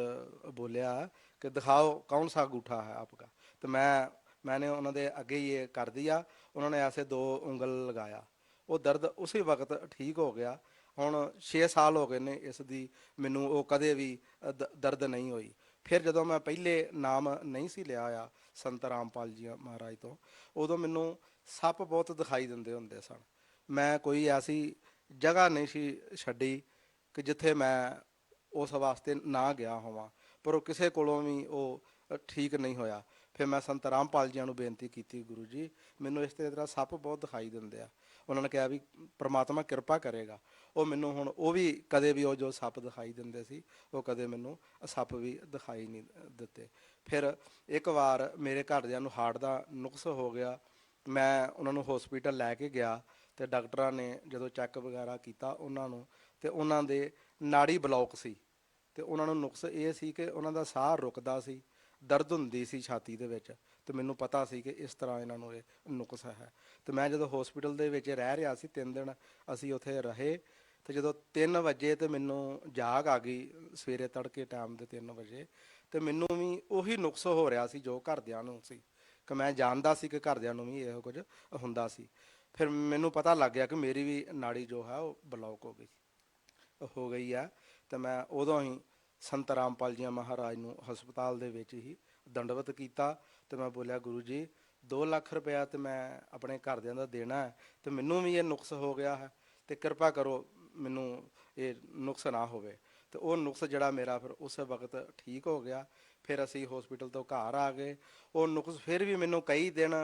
ਬੋਲਿਆ ਕਿ ਦਿਖਾਓ ਕੌਣ ਸਾ ਅੰਗੂਠਾ ਹੈ ਆਪਕਾ। ਤੇ मैंने उन्होंने अगे ये कर दिया, उन्होंने ऐसे 2 उंगल लगाया, वो दर्द उसी वक्त ठीक हो गया। ਹੁਣ 6 ਸਾਲ ਹੋ ਗਏ ਨੇ ਇਸ ਦੀ, ਮੈਨੂੰ ਉਹ ਕਦੇ ਵੀ ਦਰਦ ਨਹੀਂ ਹੋਈ। ਫਿਰ ਜਦੋਂ ਮੈਂ ਪਹਿਲੇ ਨਾਮ ਨਹੀਂ ਸੀ ਲਿਆ ਆ ਸੰਤ ਰਾਮਪਾਲ ਜੀ ਮਹਾਰਾਜ ਤੋਂ, ਉਦੋਂ ਮੈਨੂੰ ਸੱਪ ਬਹੁਤ ਦਿਖਾਈ ਦਿੰਦੇ ਹੁੰਦੇ ਸਨ। ਮੈਂ ਕੋਈ ਐਸੀ ਜਗ੍ਹਾ ਨਹੀਂ ਸੀ ਛੱਡੀ ਕਿ ਜਿੱਥੇ ਮੈਂ ਉਸ ਵਾਸਤੇ ਨਾ ਗਿਆ ਹੋਵਾਂ, ਪਰ ਉਹ ਕਿਸੇ ਕੋਲੋਂ ਵੀ ਉਹ ਠੀਕ ਨਹੀਂ ਹੋਇਆ। ਫਿਰ ਮੈਂ ਸੰਤ ਰਾਮਪਾਲ ਜੀ ਨੂੰ ਬੇਨਤੀ ਕੀਤੀ, ਗੁਰੂ ਜੀ ਮੈਨੂੰ ਇਸ ਤਰ੍ਹਾਂ ਸੱਪ ਬਹੁਤ ਦਿਖਾਈ ਦਿੰਦੇ ਆ। ਉਹਨਾਂ ਨੇ ਕਿਹਾ ਵੀ ਪ੍ਰਮਾਤਮਾ ਕਿਰਪਾ ਕਰੇਗਾ। ਉਹ ਮੈਨੂੰ ਹੁਣ ਉਹ ਵੀ ਕਦੇ ਵੀ ਉਹ ਜੋ ਸੱਪ ਦਿਖਾਈ ਦਿੰਦੇ ਸੀ ਉਹ ਕਦੇ ਮੈਨੂੰ ਸੱਪ ਵੀ ਦਿਖਾਈ ਨਹੀਂ ਦਿੱਤੇ। ਫਿਰ ਇੱਕ ਵਾਰ ਮੇਰੇ ਘਰਦਿਆਂ ਨੂੰ ਹਾਰਟ ਦਾ ਨੁਕਸ ਹੋ ਗਿਆ, ਮੈਂ ਉਹਨਾਂ ਨੂੰ ਹਸਪੀਟਲ ਲੈ ਕੇ ਗਿਆ, ਤੇ ਡਾਕਟਰਾਂ ਨੇ ਜਦੋਂ ਚੈੱਕ ਵਗੈਰਾ ਕੀਤਾ ਉਹਨਾਂ ਨੂੰ, ਤੇ ਉਹਨਾਂ ਦੇ ਨਾੜੀ ਬਲੌਕ ਸੀ, ਤੇ ਉਹਨਾਂ ਨੂੰ ਨੁਕਸ ਇਹ ਸੀ ਕਿ ਉਹਨਾਂ ਦਾ ਸਾਹ ਰੁਕਦਾ ਸੀ, ਦਰਦ ਹੁੰਦੀ ਸੀ ਛਾਤੀ ਦੇ ਵਿੱਚ, ਤੇ ਮੈਨੂੰ ਪਤਾ ਸੀ ਕਿ ਇਸ ਤਰ੍ਹਾਂ ਇਹਨਾਂ ਨੂੰ ਇਹ ਨੁਕਸ ਹੈ। ਤੇ ਮੈਂ ਜਦੋਂ ਹਸਪੀਟਲ ਦੇ ਵਿੱਚ ਰਹਿ ਰਿਹਾ ਸੀ 3 ਦਿਨ ਅਸੀਂ ਉੱਥੇ ਰਹੇ, ਤੇ ਜਦੋਂ 3 ਵਜੇ ਤੇ ਮੈਨੂੰ ਜਾਗ ਆ ਗਈ, ਸਵੇਰੇ ਤੜਕੇ ਟਾਈਮ ਦੇ 3 ਵਜੇ, ਤੇ ਮੈਨੂੰ ਵੀ ਉਹੀ ਨੁਕਸ ਹੋ ਰਿਹਾ ਸੀ ਜੋ ਘਰਦਿਆਂ ਨੂੰ ਸੀ, ਕਿ ਮੈਂ ਜਾਣਦਾ ਸੀ ਕਿ ਘਰਦਿਆਂ ਨੂੰ ਵੀ ਇਹੋ ਕੁਝ ਹੁੰਦਾ ਸੀ। ਫਿਰ ਮੈਨੂੰ ਪਤਾ ਲੱਗ ਗਿਆ ਕਿ ਮੇਰੀ ਵੀ ਨਾੜੀ ਜੋ ਹੈ ਉਹ ਬਲੌਕ ਹੋ ਗਈ ਹੈ। ਤੇ ਮੈਂ ਉਦੋਂ ਹੀ ਸੰਤ ਰਾਮਪਾਲ ਜੀ ਮਹਾਰਾਜ ਨੂੰ ਹਸਪਤਾਲ ਦੇ ਵਿੱਚ ਹੀ ਦੰਡਵਤ ਕੀਤਾ, ਤੇ ਮੈਂ ਬੋਲਿਆ ਗੁਰੂ ਜੀ 2 ਲੱਖ ਰੁਪਇਆ ਤੇ ਮੈਂ ਆਪਣੇ ਘਰਦਿਆਂ ਦਾ ਦੇਣਾ ਹੈ, ਤੇ ਮੈਨੂੰ ਵੀ ਇਹ ਨੁਕਸ ਹੋ ਗਿਆ ਹੈ, ਤੇ ਕਿਰਪਾ ਕਰੋ ਮੈਨੂੰ ਇਹ ਨੁਕਸ ਨਾ ਹੋਵੇ। ਤੇ ਉਹ ਨੁਕਸ ਜਿਹੜਾ ਮੇਰਾ ਫਿਰ ਉਸ ਵਕਤ ਠੀਕ ਹੋ ਗਿਆ। ਫਿਰ ਅਸੀਂ ਹਸਪੀਟਲ ਤੋਂ ਘਰ ਆ ਗਏ। ਉਹ ਨੁਕਸ ਫਿਰ ਵੀ ਮੈਨੂੰ ਕਈ ਦਿਨ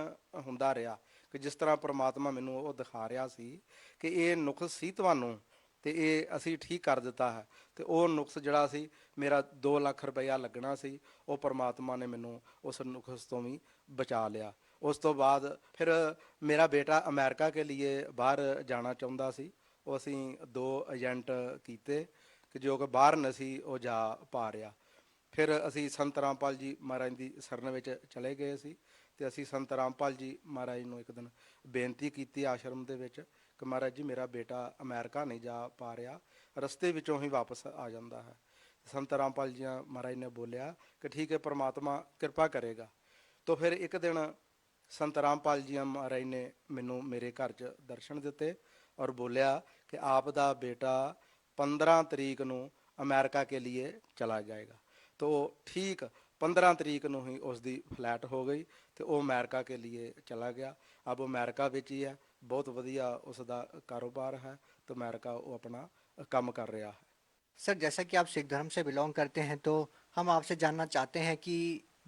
ਹੁੰਦਾ ਰਿਹਾ ਕਿ ਜਿਸ ਤਰ੍ਹਾਂ ਪ੍ਰਮਾਤਮਾ ਮੈਨੂੰ ਉਹ ਦਿਖਾ ਰਿਹਾ ਸੀ ਕਿ ਇਹ ਨੁਕਸ ਸੀ ਤੁਹਾਨੂੰ ਤੇ ਇਹ ਅਸੀਂ ਠੀਕ ਕਰ ਦਿੱਤਾ ਹੈ। ਤੇ ਉਹ ਨੁਕਸ ਜਿਹੜਾ ਸੀ ਮੇਰਾ 2 ਲੱਖ ਰੁਪਇਆ ਲੱਗਣਾ ਸੀ, ਉਹ ਪ੍ਰਮਾਤਮਾ ਨੇ ਮੈਨੂੰ ਉਸ ਨੁਕਸ ਤੋਂ ਵੀ ਬਚਾ ਲਿਆ। ਉਸ ਤੋਂ ਬਾਅਦ ਫਿਰ ਮੇਰਾ ਬੇਟਾ ਅਮਰੀਕਾ ਕੇ ਲਈ ਬਾਹਰ ਜਾਣਾ ਚਾਹੁੰਦਾ ਸੀ। ਉਹ ਅਸੀਂ 2 ਏਜੰਟ ਕੀਤੇ ਕਿ ਜੋ ਕਿ ਬਾਹਰ ਨਹੀਂ ਸੀ ਉਹ ਜਾ ਪਾ ਰਿਹਾ। ਫਿਰ ਅਸੀਂ ਸੰਤ ਰਾਮਪਾਲ ਜੀ ਮਹਾਰਾਜ ਦੀ ਸ਼ਰਨ ਵਿੱਚ ਚਲੇ ਗਏ ਸੀ ਤੇ ਅਸੀਂ ਸੰਤ ਰਾਮਪਾਲ ਜੀ ਮਹਾਰਾਜ ਨੂੰ ਇੱਕ ਦਿਨ ਬੇਨਤੀ ਕੀਤੀ ਆਸ਼ਰਮ ਦੇ ਵਿੱਚ ਕਿ ਮਹਾਰਾਜ ਜੀ ਮੇਰਾ ਬੇਟਾ ਅਮਰੀਕਾ ਨਹੀਂ ਜਾ ਪਾ ਰਿਹਾ, ਰਸਤੇ ਵਿੱਚੋਂ ਹੀ ਵਾਪਸ ਆ ਜਾਂਦਾ ਹੈ। ਸੰਤ ਰਾਮਪਾਲ ਜੀ ਮਹਾਰਾਜ ਨੇ ਬੋਲਿਆ ਕਿ ਠੀਕ ਹੈ, ਪ੍ਰਮਾਤਮਾ ਕਿਰਪਾ ਕਰੇਗਾ। तो फिर एक दिन संत रामपाल जी महाराज ने मैनू मेरे घर च दर्शन दिते और बोलिया कि आप दा बेटा 15 तरीक नू अमेरिका के लिए चला जाएगा। तो ठीक 15 तरीक नू ही उसकी फ्लैट हो गई तो वो अमेरिका के लिए चला गया। अब अमेरिका विच ही है, बहुत वधिया उसका कारोबार है, तो अमेरिका वो अपना काम कर रहा है। सर, जैसा कि आप सिख धर्म से बिलोंग करते हैं तो हम आपसे जानना चाहते हैं कि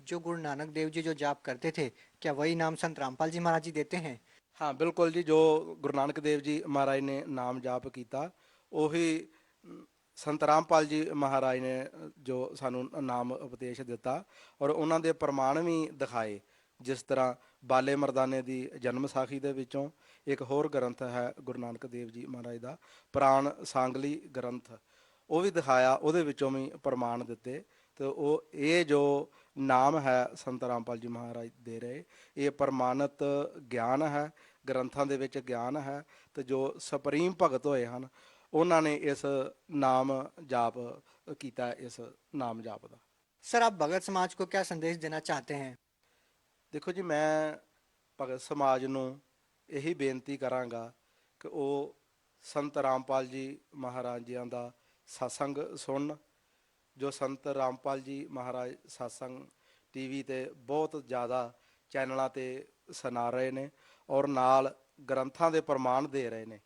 जो गुरु नानक देव जी जो जाप करते थे, क्या वही नाम संत रामपाल जी महाराज जी देते हैं? हाँ बिल्कुल जी, जो गुरु नानक देव जी महाराज ने नाम जाप किया उही संत रामपाल जी महाराज ने जो सानू नाम उपदेश दिता और उन्होंने प्रमाण भी दिखाए। जिस तरह बाले मरदाने की जन्म साखी दे विचों एक होर ग्रंथ है गुरु नानक देव जी महाराज का प्राण सांगली ग्रंथ, वो भी दिखाया, उहदे विचों भी प्रमाण दिते। तो वो ये जो नाम है संत रामपाल जी महाराज दे रहे, ये प्रमाणित ज्ञान है, ग्रंथां दे विच ज्ञान है। तो जो सुप्रीम भगत होए हैं उन्होंने इस नाम जाप किया, इस नाम जाप का। सर, आप भगत समाज को क्या संदेश देना चाहते हैं? देखो जी, मैं भगत समाज नूं यही बेनती करांगा कि वो संत रामपाल जी महाराज जी का सत्संग सुन। जो संत रामपाल जी महाराज सत्संग टीवी ते बहुत ज़्यादा चैनलों ते सुना रहे ने और नाल ग्रंथां दे प्रमाण दे रहे ने,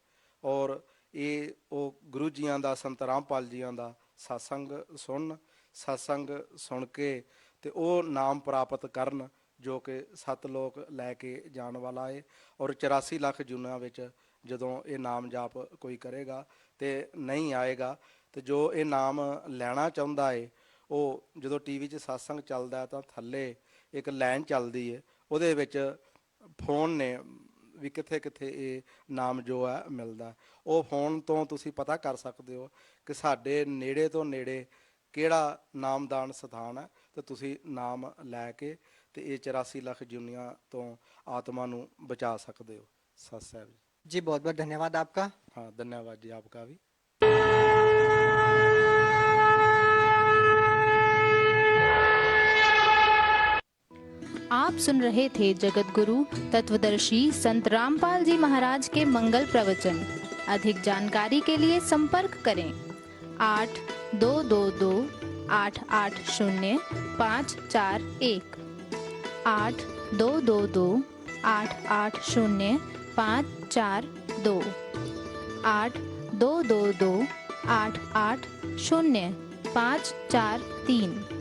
और ये वो गुरु जियां दा संत रामपाल जियां दा सत्संग सुन के ते वो नाम प्राप्त करन जो कि 7 लोक लैके जान वाला है। और 84 लाख जूना विच जदों ये नाम जाप कोई करेगा तो नहीं आएगा। तो जो ये नाम लैना चाहुंदा है वो जो टीवी च सत्संग चलदा है तो थल्ले एक लाइन चलदी है, उहदे विच फोन ने भी किथे किथे ये नाम जो है मिलदा है। वो फोन तो तुसी पता कर सकते हो कि साडे नेड़े तो नेड़े किहड़ा नामदान स्थान है, तो तुसी नाम लैके तो ये 84 लाख जूनिया तो आत्मा नूं बचा सकते हो। सत साहब जी, बहुत बहुत धन्यवाद आपका। हाँ, धन्यवाद जी आपका भी। आप सुन रहे थे जगत गुरु तत्वदर्शी संत रामपाल जी महाराज के मंगल प्रवचन। अधिक जानकारी के लिए संपर्क करें 8222 880 541 8222 880 542 8222 880 543।